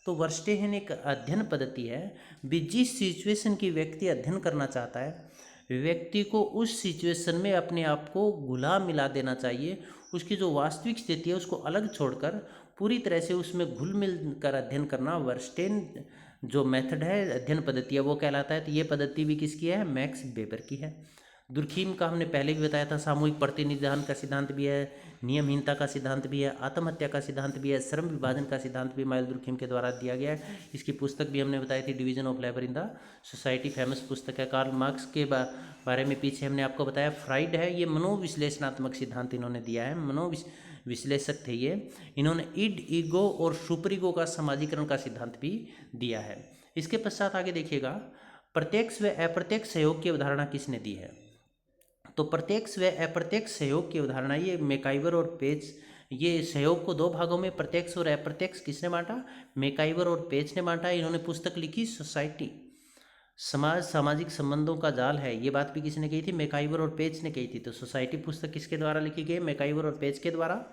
तो वर्स्टेहेन एक अध्ययन पद्धति है। जिस सिचुएशन की व्यक्ति अध्ययन करना चाहता है, व्यक्ति को उस सिचुएशन में अपने आप को घुला मिला देना चाहिए। उसकी जो वास्तविक स्थिति है उसको अलग छोड़कर पूरी तरह से उसमें घुल मिल कर अध्ययन करना वर्स्टेन जो मेथड है, अध्ययन पद्धति है, वो कहलाता है। तो ये पद्धति भी किसकी है? मैक्स वेबर की है। दुर्खीम का हमने पहले भी बताया था, सामूहिक प्रतिनिधान का सिद्धांत भी है, नियमहीनता का सिद्धांत भी है, आत्महत्या का सिद्धांत भी है, श्रम विभाजन का सिद्धांत भी इमानुएल दुर्खीम के द्वारा दिया गया है। इसकी पुस्तक भी हमने बताई थी, division of labour in the society, famous पुस्तक है। कार्ल मार्क्स के बारे में पीछे हमने आपको बताया। फ्राइड है, ये मनोविश्लेषणात्मक सिद्धांत इन्होंने दिया है, मनोविश्लेषक थे ये। इन्होंने इड, ईगो और सुपर ईगो का समाजीकरण का सिद्धांत भी दिया है। इसके पश्चात आगे देखिएगा, प्रत्यक्ष व अप्रत्यक्ष सहयोग की अवधारणा किसने दी है? तो प्रत्यक्ष व अप्रत्यक्ष सहयोग की अवधारणा, ये मैकाइवर और पेज, ये सहयोग को दो भागों में प्रत्यक्ष और अप्रत्यक्ष किसने बांटा? मैकाइवर और पेज ने बांटा। इन्होंने पुस्तक लिखी सोसाइटी, समाज सामाजिक संबंधों का जाल है। ये बात भी किसने कही थी? मैकाइवर और पेज ने कही थी। तो सोसाइटी पुस्तक किसके द्वारा लिखी गई? मैकाइवर और पेज के द्वारा।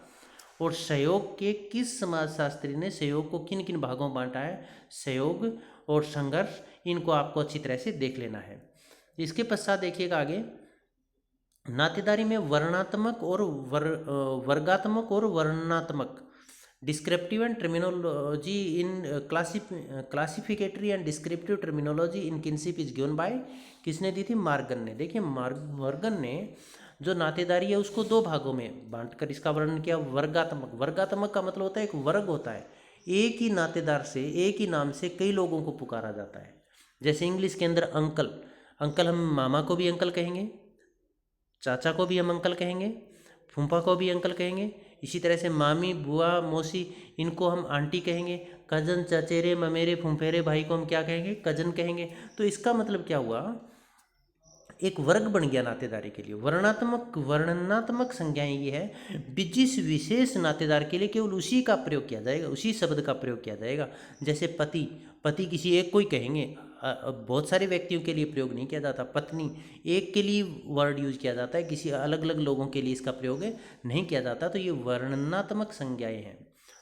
और सहयोग के किस समाजशास्त्री ने सहयोग को किन किन भागों में बांटा है? सहयोग और संघर्ष, इनको आपको अच्छी तरह से देख लेना है। इसके पश्चात देखिएगा आगे, नातेदारी में वर्णात्मक और वर्गात्मक और वर्णनात्मक, descriptive and terminology in classificatory and descriptive terminology in kinship is given by, किसने दी थी? मॉर्गन ने। देखिए, मॉर्गन ने जो नातेदारी है उसको दो भागों में बांटकर इसका वर्णन किया। वर्गात्मक का मतलब होता है एक वर्ग होता है, एक ही नातेदार से, एक ही नाम से कई लोगों को पुकारा जाता है। जैसे इंग्लिश के अंदर अंकल, हम मामा को भी अंकल कहेंगे, चाचा को भी हम अंकल कहेंगे, फूफा को भी अंकल कहेंगे। इसी तरह से मामी, बुआ, मौसी, इनको हम आंटी कहेंगे। कजन, चचेरे, ममेरे, फूफेरे भाई को हम क्या कहेंगे? कजन कहेंगे। तो इसका मतलब क्या हुआ? एक वर्ग बन गया नातेदारी के लिए। वर्णनात्मक संज्ञाएं ये है, जिस विशेष नातेदार के लिए केवल उसी का प्रयोग किया जाएगा, उसी शब्द का प्रयोग किया जाएगा। जैसे पति किसी एक को ही कहेंगे, बहुत सारे व्यक्तियों के लिए प्रयोग नहीं किया जाता। पत्नी एक के लिए वर्ड यूज किया जाता है, किसी अलग अलग लोगों के लिए इसका प्रयोग नहीं किया जाता। तो ये वर्णनात्मक संज्ञाएं हैं।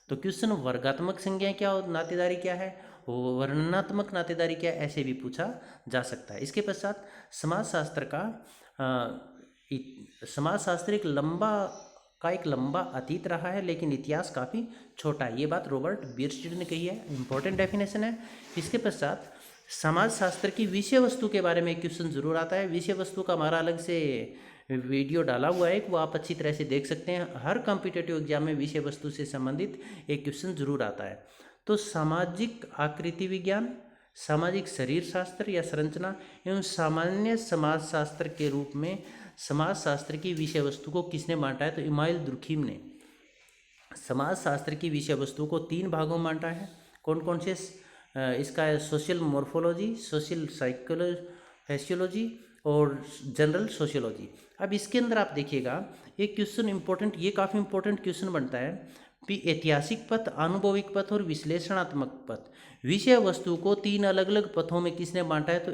तो क्वेश्चन वर्गात्मक संज्ञाएं क्या और नातेदारी क्या है, वर्णनात्मक नातेदारी क्या, ऐसे भी पूछा जा सकता है। इसके पश्चात समाजशास्त्र एक लंबा का एक लंबा अतीत रहा है, लेकिन इतिहास काफ़ी छोटा है। ये बात रॉबर्ट बीयरस्टीड ने कही है, इंपॉर्टेंट डेफिनेशन है। इसके पश्चात समाजशास्त्र की विषय वस्तु के बारे में एक क्वेश्चन जरूर आता है। विषय वस्तु का हमारा अलग से वीडियो डाला हुआ है, वो आप अच्छी तरह से देख सकते हैं। हर कॉम्पिटिटिव एग्जाम में विषय वस्तु से संबंधित एक क्वेश्चन जरूर आता है। तो सामाजिक आकृति विज्ञान, सामाजिक शरीर शास्त्र या संरचना एवं सामान्य समाजशास्त्र के रूप में समाजशास्त्र की विषय वस्तु को किसने बांटा है? तो इमाइल दुर्खीम ने समाजशास्त्र की विषय वस्तु को 3 भागों में बांटा है। कौन कौन से? इसका है सोशल मॉर्फोलॉजी, सोशल फैसियोलॉजी और जनरल सोशियोलॉजी। अब इसके अंदर आप देखिएगा एक क्वेश्चन इंपॉर्टेंट, ये काफ़ी इंपॉर्टेंट क्वेश्चन बनता है कि ऐतिहासिक पथ, आनुभविक पथ और विश्लेषणात्मक पथ, विषय वस्तु को 3 अलग अलग पथों में किसने बांटा है? तो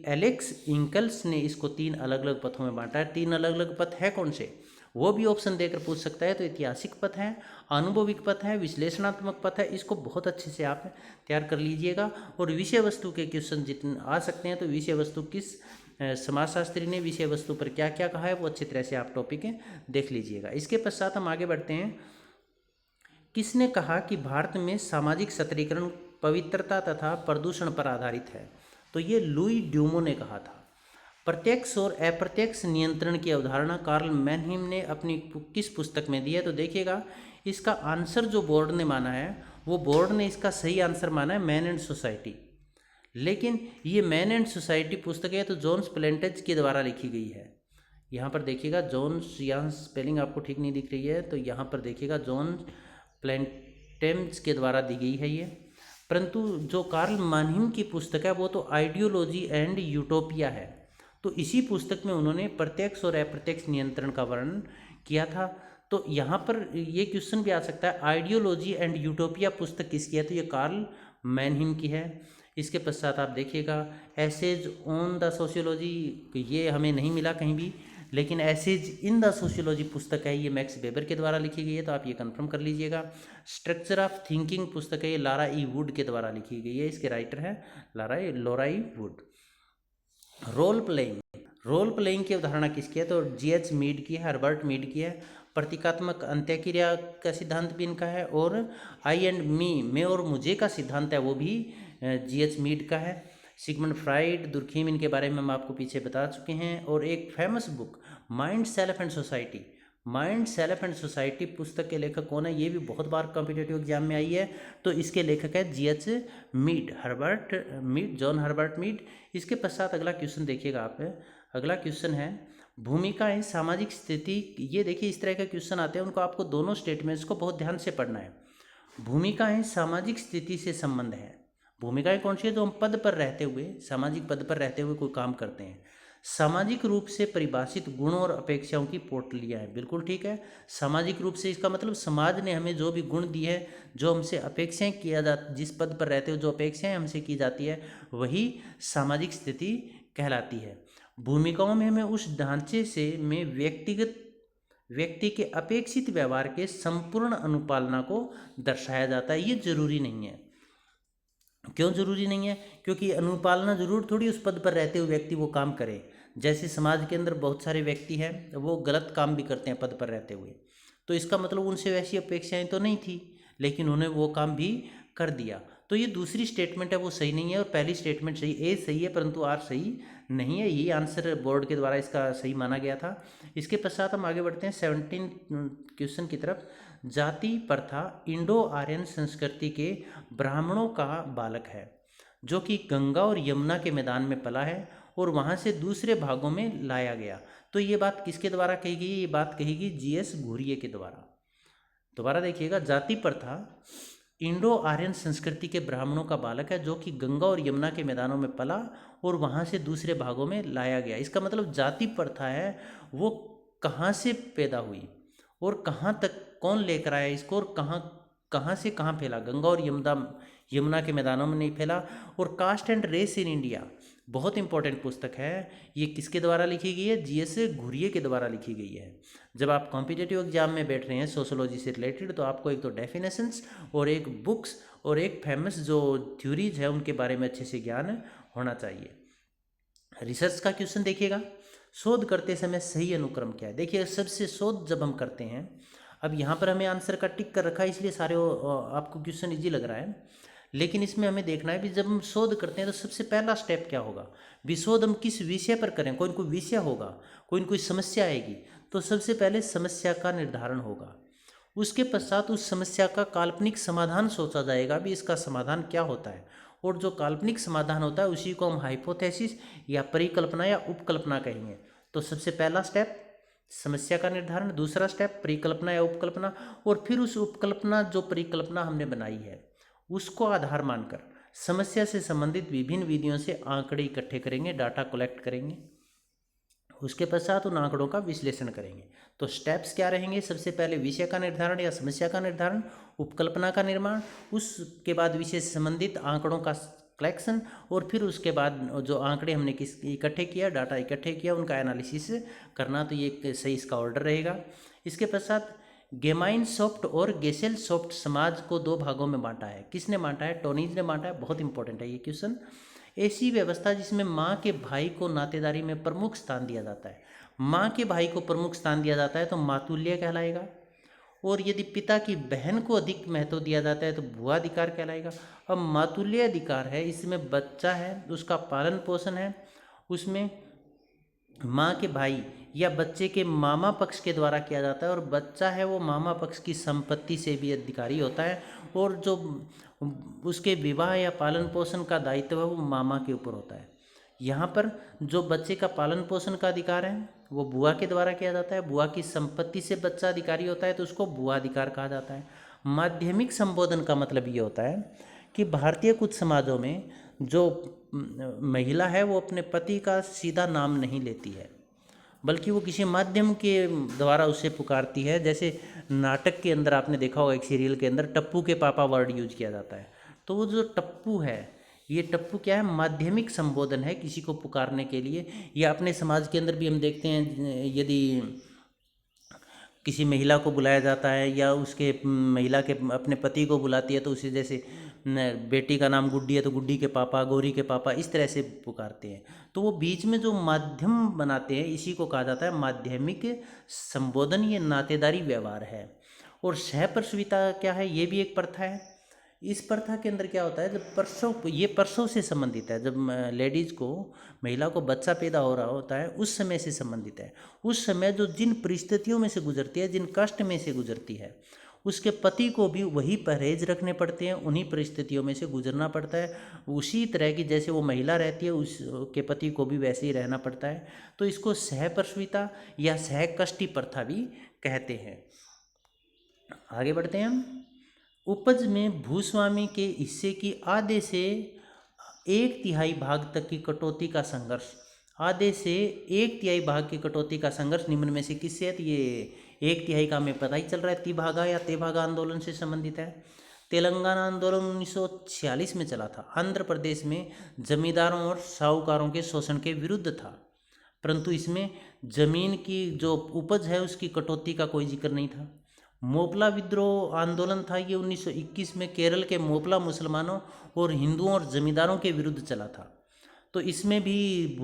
एलेक्स इंकल्स ने इसको 3 अलग अलग पथों में बांटा है। 3 अलग अलग पथ है कौन से, वो भी ऑप्शन देकर पूछ सकता है। तो ऐतिहासिक पथ है, आनुभविक पथ है, विश्लेषणात्मक पथ है। इसको बहुत अच्छे से आप तैयार कर लीजिएगा। और विषय वस्तु के क्वेश्चन जितने आ सकते हैं, तो विषय वस्तु किस समाजशास्त्री ने विषय वस्तु पर क्या क्या कहा है, वो अच्छी तरह से आप टॉपिक देख लीजिएगा। इसके पश्चात हम आगे बढ़ते हैं। किसने कहा कि भारत में सामाजिक सत्रीकरण पवित्रता तथा प्रदूषण पर आधारित है? तो ये लुई ड्यूमो ने कहा था। प्रत्यक्ष और अप्रत्यक्ष नियंत्रण की अवधारणा कार्ल मैनहीम ने अपनी किस पुस्तक में दी है? तो देखिएगा इसका आंसर जो बोर्ड ने माना है, वो बोर्ड ने इसका सही आंसर माना है मैन एंड सोसाइटी। लेकिन ये मैन एंड सोसाइटी पुस्तक है तो जॉन्स प्लेंटेज के द्वारा लिखी गई है। यहाँ पर देखिएगा जॉन्स, यहाँ स्पेलिंग आपको ठीक नहीं दिख रही है, तो यहाँ पर देखिएगा जॉन्स प्लेंटेज के द्वारा दी गई है ये। परंतु जो कार्ल मैनहीम की पुस्तक है वो तो आइडियोलॉजी एंड यूटोपिया है। तो इसी पुस्तक में उन्होंने प्रत्यक्ष और अप्रत्यक्ष नियंत्रण का वर्णन किया था। तो यहाँ पर ये क्वेश्चन भी आ सकता है, आइडियोलॉजी एंड यूटोपिया पुस्तक किसकी है? तो ये कार्ल मैनहीम की है। इसके पश्चात आप देखिएगा एसेज ऑन द सोशियोलॉजी, ये हमें नहीं मिला कहीं भी, लेकिन एसेज इन द सोशियोलॉजी पुस्तक है, ये मैक्स वेबर के द्वारा लिखी गई है, तो आप ये कंफर्म कर लीजिएगा। स्ट्रक्चर ऑफ थिंकिंग पुस्तक है, ये लारा ई वुड के द्वारा लिखी गई है, इसके राइटर है Laura E Wood. Role playing की अवधारणा किसकी है? तो जीएच मीड की है, हर्बर्ट मीड की है। प्रतीकात्मक अंत्यक्रिया का सिद्धांत भी इनका है। और आई एंड मी, मैं और मुझे का सिद्धांत है, वो भी जीएच मीड का है। सिगमंड फ्राइड, दुर्खीम, इनके बारे में हम आपको पीछे बता चुके हैं। और एक famous book mind, self and society, mind, self and society पुस्तक के लेखक कौन है? ये भी बहुत बार कॉम्पिटिटिव एग्जाम में आई है। तो इसके लेखक है GH Mead, John Herbert Mead. इसके पश्चात अगला क्वेश्चन देखिएगा आप। अगला क्वेश्चन है भूमिकाएं सामाजिक स्थिति। ये देखिए इस तरह के क्वेश्चन आते हैं, उनको आपको दोनों स्टेटमेंट्स को बहुत ध्यान से पढ़ना है। भूमिकाएं सामाजिक स्थिति से संबंध है। भूमिकाएं कौन सी है? जो हम पद पर रहते हुए, सामाजिक पद पर रहते हुए कोई काम करते हैं। सामाजिक रूप से परिभाषित गुणों और अपेक्षाओं की पोटलियाँ हैं, बिल्कुल ठीक है। सामाजिक रूप से इसका मतलब समाज ने हमें जो भी गुण दिए है, जो हमसे अपेक्षाएं किया जा, जिस पद पर रहते हुए जो अपेक्षाएं हमसे की जाती है, वही सामाजिक स्थिति कहलाती है। भूमिकाओं में हमें उस ढांचे से में व्यक्ति के अपेक्षित व्यवहार के संपूर्ण अनुपालना को दर्शाया जाता है। ये जरूरी नहीं है। क्यों जरूरी नहीं है? क्योंकि अनुपालना जरूर थोड़ी उस पद पर रहते हुए व्यक्ति वो काम करे। जैसे समाज के अंदर बहुत सारे व्यक्ति हैं, वो गलत काम भी करते हैं पद पर रहते हुए, तो इसका मतलब उनसे वैसी अपेक्षाएं तो नहीं थी, लेकिन उन्हें वो काम भी कर दिया। तो ये दूसरी स्टेटमेंट है वो सही नहीं है, और पहली स्टेटमेंट सही, ए सही है परंतु आर सही नहीं है। ये आंसर बोर्ड के द्वारा इसका सही माना गया था। इसके पश्चात हम आगे बढ़ते हैं 17 क्वेश्चन की तरफ। जाति प्रथा इंडो आर्यन संस्कृति के ब्राह्मणों का बालक है, जो कि गंगा और यमुना के मैदान में पला है और वहाँ से दूसरे भागों में लाया गया। तो ये बात किसके द्वारा कही गई? ये बात कही गई जीएस घुरिये के द्वारा। दोबारा देखिएगा, जाति प्रथा इंडो आर्यन संस्कृति के ब्राह्मणों का बालक है, जो कि गंगा और यमुना के मैदानों में पला और वहाँ से दूसरे भागों में लाया गया। इसका मतलब जाति प्रथा है वो कहाँ से पैदा हुई और कहाँ तक कौन लेकर आया इसको, और कहाँ से कहाँ फैला? गंगा और यमुना के मैदानों में नहीं फैला। और caste and race in India बहुत इंपॉर्टेंट पुस्तक है। ये किसके द्वारा लिखी गई है? जीएस घुरिये के द्वारा लिखी गई है। जब आप कॉम्पिटिटिव एग्जाम में बैठ रहे हैं सोशोलॉजी से रिलेटेड, तो आपको एक तो डेफिनेशंस और एक बुक्स और एक फेमस जो थ्योरीज है उनके बारे में अच्छे से ज्ञान होना चाहिए। रिसर्च का क्वेश्चन देखिएगा, शोध करते समय सही अनुक्रम क्या है? देखिए सबसे शोध जब हम करते हैं, अब यहाँ पर हमें आंसर का टिक कर रखा है इसलिए सारे आपको क्वेश्चन इजी लग रहा है, लेकिन इसमें हमें देखना है भी जब हम शोध करते हैं तो सबसे पहला स्टेप क्या होगा, विशोध हम किस विषय पर करें, कोई न कोई विषय होगा, कोई न कोई समस्या आएगी, तो सबसे पहले समस्या का निर्धारण होगा। उसके पश्चात उस समस्या का काल्पनिक समाधान सोचा जाएगा भी इसका समाधान क्या होता है, और जो काल्पनिक समाधान होता है उसी को हम हाइपोथेसिस या परिकल्पना या उपकल्पना कहेंगे। तो सबसे पहला स्टेप समस्या का निर्धारण, दूसरा स्टेप परिकल्पना या उपकल्पना, और फिर उस उपकल्पना जो परिकल्पना हमने बनाई है उसको आधार मानकर समस्या से संबंधित विभिन्न विधियों से आंकड़े इकट्ठे करेंगे, डाटा कलेक्ट करेंगे, उसके पश्चात उन आंकड़ों का विश्लेषण करेंगे। तो स्टेप्स क्या रहेंगे, सबसे पहले विषय का निर्धारण या समस्या का निर्धारण, उपकल्पना का निर्माण, उसके बाद विषय से संबंधित आंकड़ों का कलेक्शन, और फिर उसके बाद जो आंकड़े हमने किस इकट्ठे किया, डाटा इकट्ठे किया, उनका एनालिसिस करना। तो ये सही इसका ऑर्डर रहेगा। इसके पश्चात गेमाइन सॉफ्ट और गेसेल सॉफ्ट समाज को दो भागों में बांटा है। किसने बांटा है? टोनीज ने बांटा है। बहुत इंपॉर्टेंट है ये क्वेश्चन। ऐसी व्यवस्था जिसमें माँ के भाई को नातेदारी में प्रमुख स्थान दिया जाता है। माँ के भाई को प्रमुख स्थान दिया जाता है तो मातुल्य कहलाएगा, और यदि पिता की बहन को अधिक महत्व दिया जाता है तो भुआ अधिकार कहलाएगा। अब मातुल्य अधिकार है, इसमें बच्चा है, उसका पालन पोषण है, उसमें माँ के भाई या बच्चे के मामा पक्ष के द्वारा किया जाता है, और बच्चा है वो मामा पक्ष की संपत्ति से भी अधिकारी होता है, और जो उसके विवाह या पालन पोषण का दायित्व है वो मामा के ऊपर होता है। यहाँ पर जो बच्चे का पालन पोषण का अधिकार है वो बुआ के द्वारा किया जाता है। बुआ की संपत्ति से बच्चा अधिकारी होता है तो उसको बुआ अधिकार कहा जाता है। माध्यमिक संबोधन का मतलब ये होता है कि भारतीय कुछ समाजों में जो महिला है वो अपने पति का सीधा नाम नहीं लेती है, बल्कि वो किसी माध्यम के द्वारा उसे पुकारती है। जैसे नाटक के अंदर आपने देखा होगा, एक सीरियल के अंदर टप्पू के पापा वर्ड यूज किया जाता है। तो वो जो टप्पू है, ये टप्पू क्या है? माध्यमिक संबोधन है किसी को पुकारने के लिए। या अपने समाज के अंदर भी हम देखते हैं, यदि किसी महिला को बुलाया जाता है या उसके महिला के अपने पति को बुलाती है तो उसे, जैसे बेटी का नाम गुड्डी है तो गुड्डी के पापा, गौरी के पापा, इस तरह से पुकारते हैं। तो वो बीच में जो माध्यम बनाते हैं इसी को कहा जाता है माध्यमिक संबोधन। ये नातेदारी व्यवहार है। और सहप्रसविता क्या है? ये भी एक प्रथा है। इस प्रथा के अंदर क्या होता है, जब प्रसव, ये प्रसव से संबंधित है, जब लेडीज़ को, महिला को बच्चा पैदा हो रहा होता है उस समय से संबंधित है। उस समय जो जिन परिस्थितियों में से गुजरती है, जिन कष्ट में से गुजरती है, उसके पति को भी वही परहेज रखने पड़ते हैं, उन्हीं परिस्थितियों में से गुजरना पड़ता है। उसी तरह की जैसे वो महिला रहती है उसके पति को भी वैसे ही रहना पड़ता है। तो इसको सहप्रसविता या सहकष्टी प्रथा भी कहते हैं। आगे बढ़ते हैं हम। उपज में भूस्वामी के हिस्से की आधे से 1/3 भाग तक की कटौती का संघर्ष। आधे से 1/3 भाग की कटौती का संघर्ष निम्न में से किससे है? तो ये 1/3 का हमें पता ही चल रहा है, तिभागा या तेभागा आंदोलन से संबंधित है। तेलंगाना आंदोलन 1946 में चला था। आंध्र प्रदेश में जमींदारों और साहूकारों के शोषण के विरुद्ध था, परंतु इसमें जमीन की जो उपज है उसकी कटौती का कोई जिक्र नहीं था। मोपला विद्रोह आंदोलन था, ये 1921 में केरल के मोपला मुसलमानों और हिंदुओं और जमींदारों के विरुद्ध चला था। तो इसमें भी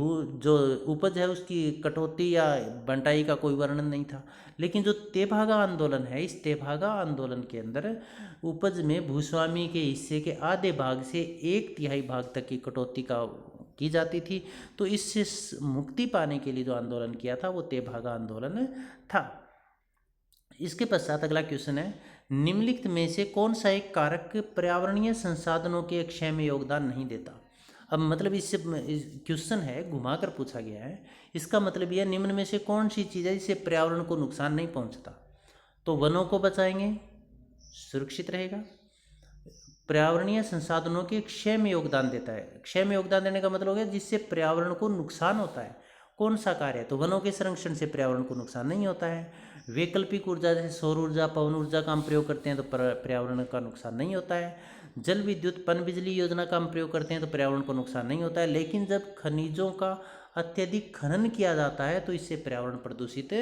जो उपज है उसकी कटौती या बंटाई का कोई वर्णन नहीं था। लेकिन जो तेभागा आंदोलन है, इस तेभागा आंदोलन के अंदर उपज में भूस्वामी के हिस्से के आधे भाग से 1/3 भाग तक की कटौती की जाती थी। तो इससे मुक्ति पाने के लिए जो आंदोलन किया था वो तेभागा आंदोलन था। इसके पश्चात अगला क्वेश्चन है, निम्नलिखित में से कौन सा एक कारक पर्यावरणीय संसाधनों के क्षय में योगदान नहीं देता? अब मतलब इससे क्वेश्चन है, घुमाकर पूछा गया है। इसका मतलब यह, निम्न में से कौन सी चीज़ है जिससे पर्यावरण को नुकसान नहीं पहुंचता? तो वनों को बचाएंगे, सुरक्षित रहेगा। पर्यावरणीय संसाधनों के क्षय में योगदान देता है। क्षय में योगदान देने का मतलब हो गया जिससे पर्यावरण को नुकसान होता है। कौन सा कार्य है? तो वनों के संरक्षण से पर्यावरण को नुकसान नहीं होता है। वैकल्पिक ऊर्जा जैसे सौर ऊर्जा, पवन ऊर्जा का हम प्रयोग करते हैं तो पर्यावरण का नुकसान नहीं होता है। जल विद्युत पन बिजली योजना का हम प्रयोग करते हैं तो पर्यावरण को नुकसान नहीं होता है। लेकिन जब खनिजों का अत्यधिक खनन किया जाता है तो इससे पर्यावरण प्रदूषित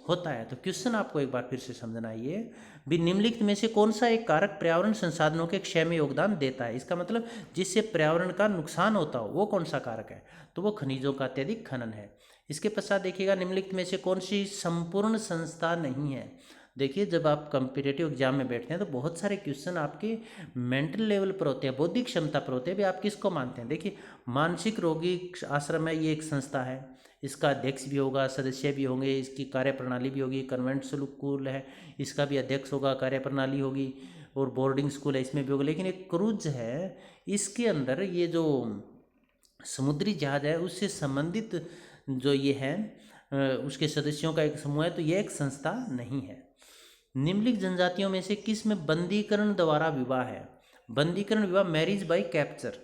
होता है। तो क्वेश्चन आपको एक बार फिर से समझना है, ये भी निम्नलिखित में से कौन सा एक कारक पर्यावरण संसाधनों के क्षय में योगदान देता है। इसका मतलब जिससे पर्यावरण का नुकसान होता हो वो कौन सा कारक है, तो वो खनिजों का अत्यधिक खनन है। इसके पश्चात देखिएगा निम्नलिखित में से कौन सी संपूर्ण संस्था नहीं है। देखिए जब आप कॉम्पिटिटिव एग्जाम में बैठते हैं तो बहुत सारे क्वेश्चन आपके मेंटल लेवल पर होते हैं, बौद्धिक क्षमता पर होते हैं, भी आप किसको मानते हैं। देखिए मानसिक रोगी आश्रम है, ये एक संस्था है, इसका अध्यक्ष भी होगा, सदस्य भी होंगे, इसकी कार्यप्रणाली भी होगी। कन्वेंट स्कूल है, इसका भी अध्यक्ष होगा, कार्यप्रणाली होगी। और बोर्डिंग स्कूल है, इसमें भी होगा। लेकिन एक क्रूज है, इसके अंदर ये जो समुद्री जहाज है उससे संबंधित जो ये है उसके सदस्यों का एक समूह है, तो ये एक संस्था नहीं है। निम्नलिखित जनजातियों में से किस में बंदीकरण द्वारा विवाह है। बंदीकरण विवाह, मैरिज बाय कैप्चर,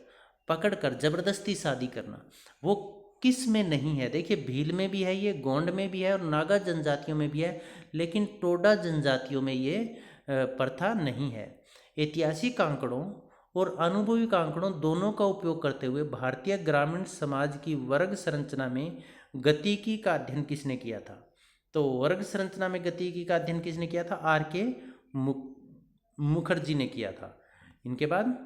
पकड़कर जबरदस्ती शादी करना, वो किस में नहीं है। देखिए भील में भी है, ये गोंड में भी है और नागा जनजातियों में भी है, लेकिन टोडा जनजातियों में ये प्रथा नहीं है। ऐतिहासिक आंकड़ों और अनुभवी आंकड़ों दोनों का उपयोग करते हुए भारतीय ग्रामीण समाज की वर्ग संरचना में गतिकी का अध्ययन किसने किया था। तो वर्ग संरचना में गतिकी का अध्ययन किसने किया था, आर के मुखर्जी ने किया था। इनके बाद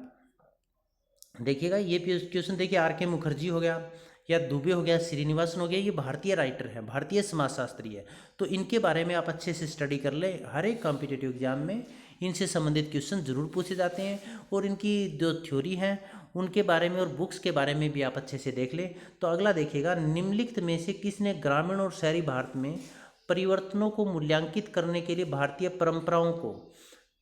देखिएगा ये क्वेश्चन, देखिए आर के मुखर्जी हो गया या दुबे हो गया, श्रीनिवासन हो गया, ये भारतीय राइटर है, भारतीय समाजशास्त्री है। तो इनके बारे में आप अच्छे से स्टडी कर ले, हर एक कॉम्पिटिटिव एग्जाम में इनसे संबंधित क्वेश्चन जरूर पूछे जाते हैं। और इनकी जो थ्योरी है उनके बारे में और बुक्स के बारे में भी आप अच्छे से देख ले। तो अगला देखिएगा, निम्नलिखित में से किसने ग्रामीण और शहरी भारत में परिवर्तनों को मूल्यांकित करने के लिए भारतीय परंपराओं को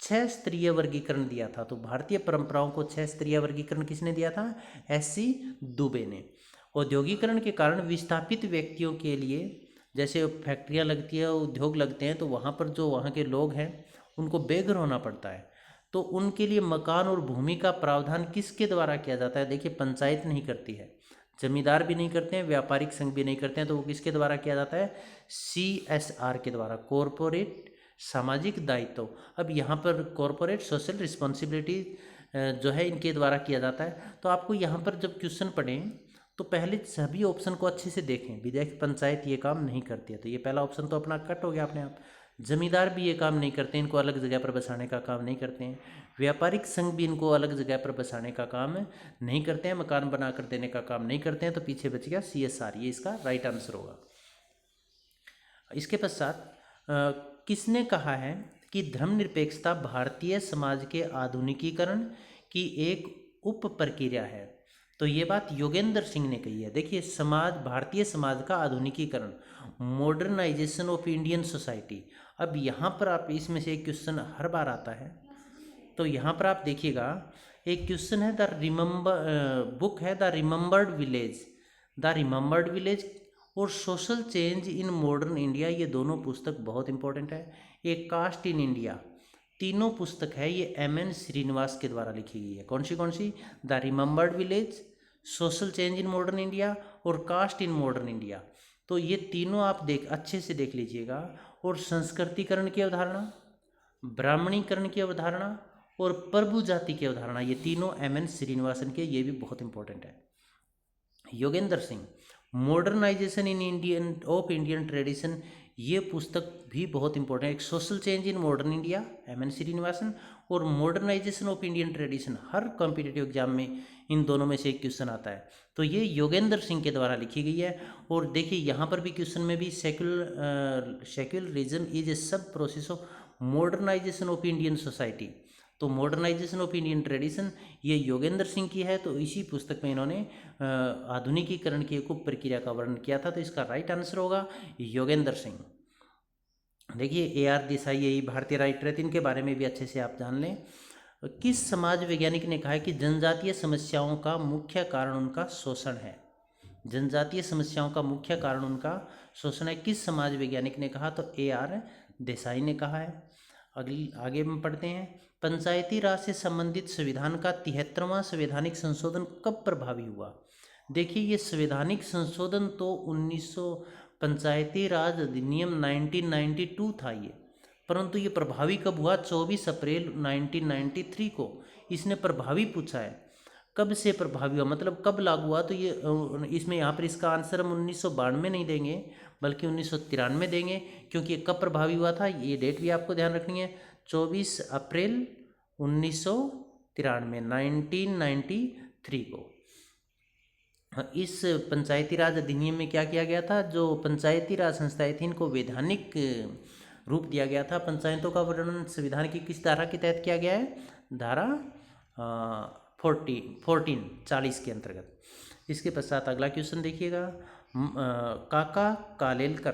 6 स्तरीय वर्गीकरण दिया था। तो भारतीय परंपराओं को 6 स्तरीय वर्गीकरण किसने दिया था, एस.सी. दुबे ने। औद्योगिकरण के कारण विस्थापित व्यक्तियों के लिए, जैसे फैक्ट्रियां लगती है, उद्योग लगते हैं, तो वहाँ पर जो वहाँ के लोग हैं उनको बेघर होना पड़ता है, तो उनके लिए मकान और भूमि का प्रावधान किसके द्वारा किया जाता है। देखिए पंचायत नहीं करती है, जमींदार भी नहीं करते हैं, व्यापारिक संघ भी नहीं करते हैं, तो वो किसके द्वारा किया जाता है, CSR के द्वारा, कॉरपोरेट सामाजिक दायित्व। अब यहाँ पर कॉरपोरेट सोशल रिस्पॉन्सिबिलिटी जो है इनके द्वारा किया जाता है। तो आपको यहाँ पर जब क्वेश्चन पढ़ें तो पहले सभी ऑप्शन को अच्छे से देखें। विधायक पंचायत ये काम नहीं करती है, तो ये पहला ऑप्शन तो अपना कट हो गया अपने आप। जमींदार भी ये काम नहीं करते, इनको अलग जगह पर बसाने का काम नहीं करते हैं। व्यापारिक संघ भी इनको अलग जगह पर बसाने का काम नहीं करते हैं, मकान बना कर देने का काम नहीं करते हैं। तो पीछे बच गया CSR, ये इसका राइट आंसर होगा। इसके पश्चात किसने कहा है कि धर्मनिरपेक्षता भारतीय समाज के आधुनिकीकरण की एक उप प्रक्रिया है। तो ये बात योगेंद्र सिंह ने कही है। देखिए समाज, भारतीय समाज का आधुनिकीकरण, मॉडर्नाइजेशन ऑफ इंडियन सोसाइटी। अब यहाँ पर आप इसमें से एक क्वेश्चन हर बार आता है, तो यहाँ पर आप देखिएगा एक क्वेश्चन है, बुक है द रिमेंबर्ड विलेज और social change in modern India. ये दोनों पुस्तक बहुत इंपॉर्टेंट है। एक कास्ट इन इंडिया, तीनों पुस्तक है ये MN श्रीनिवास के द्वारा लिखी गई है। कौन सी, the remembered village, social change in modern India और कास्ट इन मॉडर्न इंडिया। तो ये तीनों आप अच्छे से देख लीजिएगा। और संस्कृतिकरण की अवधारणा, ब्राह्मणीकरण की अवधारणा और प्रभु जाति की अवधारणा, ये तीनों MN श्रीनिवासन के, ये भी बहुत इंपॉर्टेंट है। Yogendra Singh, modernisation in Indian tradition, ये पुस्तक भी बहुत इंपॉर्टेंट है। एक social change in modern India MN Srinivasan और मॉडर्नाइजेशन ऑफ इंडियन ट्रेडिशन, हर कॉम्पिटिटिव एग्जाम में इन दोनों में से एक क्वेश्चन आता है। तो ये योगेंद्र सिंह के द्वारा लिखी गई है। और देखिए यहाँ पर भी क्वेश्चन में भी secularism is a sub process of modernization of Indian society. तो मॉडर्नाइजेशन ऑफ इंडियन ट्रेडिशन ये योगेंद्र सिंह की है। तो इसी पुस्तक में इन्होंने आधुनिकीकरण की एक उप प्रक्रिया का वर्णन किया था। तो इसका राइट आंसर होगा योगेंद्र सिंह। देखिए AR देसाई, यही भारतीय राइटर है, इनके बारे में भी अच्छे से आप जान लें। किस समाज वैज्ञानिक ने कहा है कि जनजातीय समस्याओं का मुख्य कारण उनका शोषण है। जनजातीय समस्याओं का मुख्य कारण उनका शोषण है, किस समाज वैज्ञानिक ने कहा, तो AR देसाई ने कहा है। आगे में पढ़ते हैं, पंचायती राज से संबंधित संविधान का 73वां संवैधानिक संशोधन कब प्रभावी हुआ। देखिए ये संवैधानिक संशोधन तो 1900 पंचायती राज अधिनियम 1992 था ये, परंतु ये प्रभावी कब हुआ, 24 अप्रैल 1993 को इसने प्रभावी पूछा है। कब से प्रभावी हुआ, मतलब कब लागू हुआ, तो ये इसमें यहाँ पर इसका आंसर हम 1992 नहीं देंगे बल्कि 1993 देंगे, क्योंकि ये कब प्रभावी हुआ था, ये डेट भी आपको ध्यान रखनी है, 24 अप्रैल 1993, 1993 को। इस पंचायती राज अधिनियम में क्या किया गया था, जो पंचायती राज संस्थाएं थी इनको वैधानिक रूप दिया गया था। पंचायतों का वर्णन संविधान की किस धारा के तहत किया गया है, धारा 40 के अंतर्गत। इसके पश्चात अगला क्वेश्चन देखिएगा, काका कालेलकर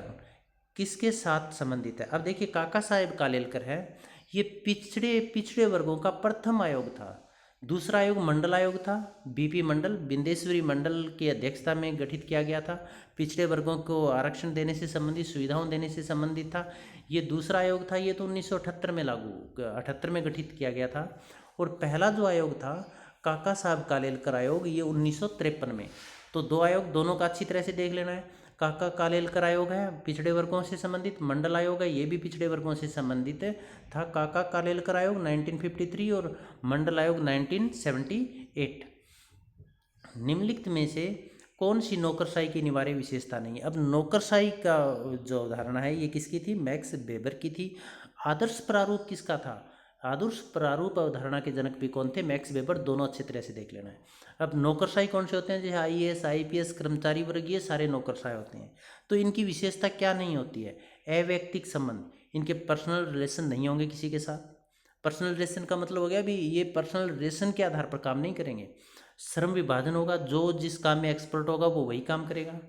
किसके साथ संबंधित है। अब देखिए काका साहेब कालेलकर है, ये पिछड़े वर्गों का प्रथम आयोग था। दूसरा आयोग मंडल आयोग था, बीपी मंडल, बिंदेश्वरी मंडल की अध्यक्षता में गठित किया गया था। पिछड़े वर्गों को आरक्षण देने से संबंधित, सुविधाओं देने से संबंधित था। ये दूसरा आयोग था, ये तो 1978 में 78 में गठित किया गया था। और पहला जो आयोग था काका साहब कालेलकर आयोग, ये 1953 में। तो दो आयोग दोनों का अच्छी तरह से देख लेना है। काका कालेलकर आयोग है पिछड़े वर्गों से संबंधित, मंडल आयोग है ये भी पिछड़े वर्गों से संबंधित था। काका कालेलकर आयोग 1953 और मंडल आयोग 1978। निम्नलिखित में से कौन सी नौकरशाही की अनिवार्य विशेषता नहीं है। अब नौकरशाही का जो अवधारणा है ये किसकी थी, मैक्स वेबर की थी। आदर्श प्रारूप किसका था, आदर्श प्रारूप अवधारणा के जनक भी कौन थे, मैक्स वेबर। दोनों अच्छी तरह से देख लेना है। अब नौकरशाही कौन से होते हैं, जैसे IAS IPS कर्मचारी वर्ग, ये सारे नौकरशाही होते हैं। तो इनकी विशेषता क्या नहीं होती है, अवैयक्तिक संबंध, इनके पर्सनल रिलेशन नहीं होंगे किसी के साथ। पर्सनल रिलेशन का मतलब हो गया भी ये पर्सनल रिलेशन के आधार पर काम नहीं करेंगे। श्रम विभाजन होगा, जो जिस काम में एक्सपर्ट होगा वो वही काम करेगा।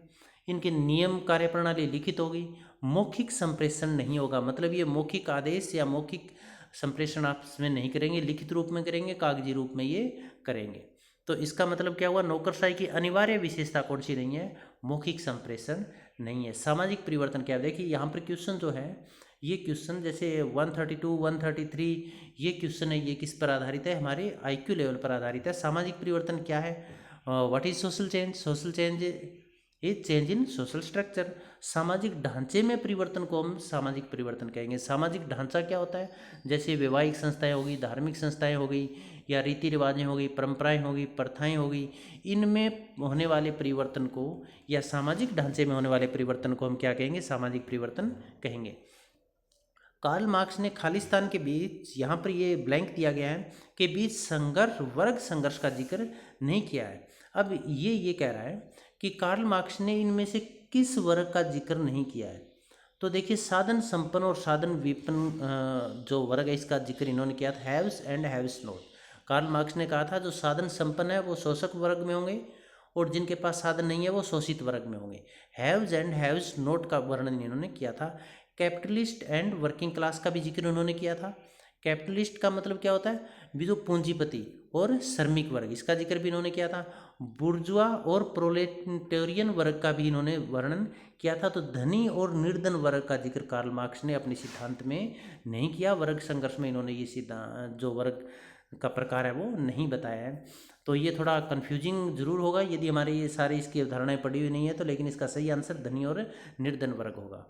इनके नियम कार्यप्रणाली लिखित होगी। मौखिक संप्रेषण नहीं होगा, मतलब ये मौखिक आदेश या मौखिक संप्रेषण आपस में नहीं करेंगे, लिखित रूप में करेंगे, कागजी रूप में ये करेंगे। तो इसका मतलब क्या हुआ, नौकरशाही की अनिवार्य विशेषता कौन सी नहीं है, मौखिक संप्रेषण नहीं है। सामाजिक परिवर्तन क्या है, देखिए यहाँ पर क्वेश्चन जो है, ये क्वेश्चन जैसे 132 133 ये क्वेश्चन है, ये किस पर आधारित है, हमारे IQ लेवल पर आधारित है। सामाजिक परिवर्तन क्या है, what is social change, social change is change in social structure. सामाजिक ढांचे में परिवर्तन को हम सामाजिक परिवर्तन कहेंगे। सामाजिक ढांचा क्या होता है, जैसे वैवाहिक संस्थाएं होगी, धार्मिक संस्थाएं हो गई, या रीति रिवाजें हो गई, परंपराएं होगी, प्रथाएं हो गई, इनमें होने वाले परिवर्तन को या सामाजिक ढांचे में होने वाले परिवर्तन को हम क्या कहेंगे, सामाजिक परिवर्तन कहेंगे। कार्ल मार्क्स ने खालिस्तान के बीच, यहाँ पर ये ब्लैंक दिया गया है, के बीच संघर्ष, वर्ग संघर्ष का जिक्र नहीं किया है। अब ये कह रहा है कि कार्ल मार्क्स ने इनमें से किस वर्ग का जिक्र नहीं किया है। तो देखिए साधन संपन्न और साधन विपन्न जो वर्ग है इसका जिक्र इन्होंने किया था, haves and haves not. Karl Marx ने कहा था जो साधन संपन्न है वो शोषक वर्ग में होंगे और जिनके पास साधन नहीं है वो शोषित वर्ग में होंगे। हैव्स एंड हैव्स नॉट का वर्णन इन्होंने किया था। कैपिटलिस्ट एंड वर्किंग क्लास का भी जिक्र उन्होंने किया था। कैपिटलिस्ट का मतलब क्या होता है, भी जो पूंजीपति और श्रमिक वर्ग, इसका जिक्र भी इन्होंने किया था। बुर्जुआ और प्रोलेटेरियन वर्ग का भी इन्होंने वर्णन किया था। तो धनी और निर्धन वर्ग का जिक्र कार्ल मार्क्स ने अपने सिद्धांत में नहीं किया। वर्ग संघर्ष में इन्होंने ये सिद्धांत जो वर्ग का प्रकार है वो नहीं बताया है। तो ये थोड़ा कन्फ्यूजिंग जरूर होगा यदि हमारे ये सारी इसकी अवधारणाएं पड़ी हुई नहीं है तो, लेकिन इसका सही आंसर धनी और निर्धन वर्ग होगा।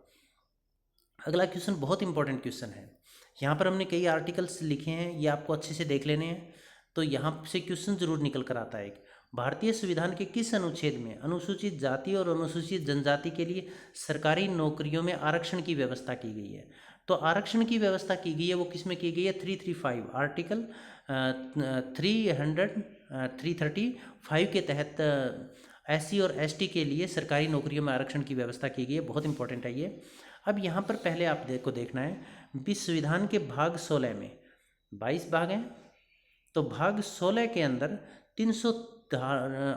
अगला क्वेश्चन बहुत इंपॉर्टेंट क्वेश्चन है। यहाँ पर हमने कई आर्टिकल्स लिखे हैं, ये आपको अच्छे से देख लेने हैं। तो यहाँ से क्वेश्चन जरूर निकल कर आता है। भारतीय संविधान के किस अनुच्छेद में अनुसूचित जाति और अनुसूचित जनजाति के लिए सरकारी नौकरियों में आरक्षण की व्यवस्था की गई है। तो आरक्षण की व्यवस्था की गई है वो किस में की गई है, 335 आर्टिकल 335 के तहत SC और ST के लिए सरकारी नौकरियों में आरक्षण की व्यवस्था की गई है। बहुत इंपॉर्टेंट है ये। अब यहाँ पर पहले आप को देखना है विश्व संविधान के भाग 16 में 22 भाग हैं। तो भाग 16 के अंदर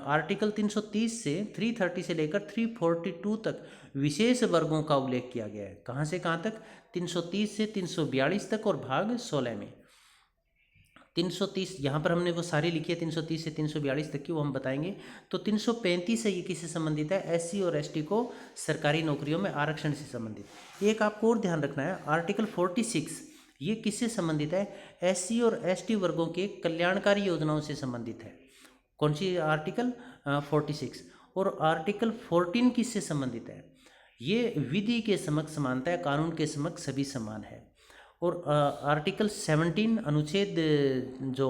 आर्टिकल 330 से 330 से लेकर 342 तक विशेष वर्गों का उल्लेख किया गया है। कहाँ से कहाँ तक, 330 से 342 तक और भाग 16 में 330, यहाँ पर हमने वो सारी लिखी है 330 से 342 तक की, वो हम बताएंगे। तो 335 से ये किससे संबंधित है, SC और ST को सरकारी नौकरियों में आरक्षण से संबंधित। एक आपको और ध्यान रखना है, आर्टिकल 46 ये किससे संबंधित है, SC और ST वर्गों के कल्याणकारी योजनाओं से संबंधित है। कौन सी, आर्टिकल 46। और आर्टिकल 14 किससे संबंधित है, ये विधि के समक्ष समानता है, कानून के समक्ष सभी समान है। और आर्टिकल 17 अनुच्छेद जो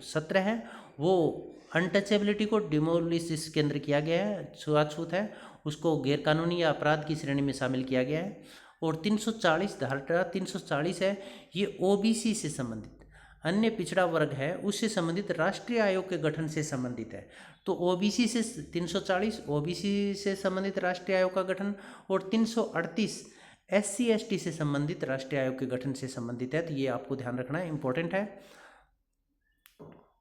17 है वो अनटचेबिलिटी को डिमोलिश इसके अंदर किया गया है, छुआछूत है उसको गैरकानूनी या अपराध की श्रेणी में शामिल किया गया है। और 340 धारा 340 है, ये ओबीसी से संबंधित, अन्य पिछड़ा वर्ग है उससे संबंधित राष्ट्रीय आयोग के गठन से संबंधित है। तो ओबीसी से 340 ओबीसी से संबंधित राष्ट्रीय आयोग का गठन, और 338 एससी एसटी से संबंधित राष्ट्रीय आयोग के गठन से संबंधित है। तो ये आपको ध्यान रखना है, इंपॉर्टेंट है।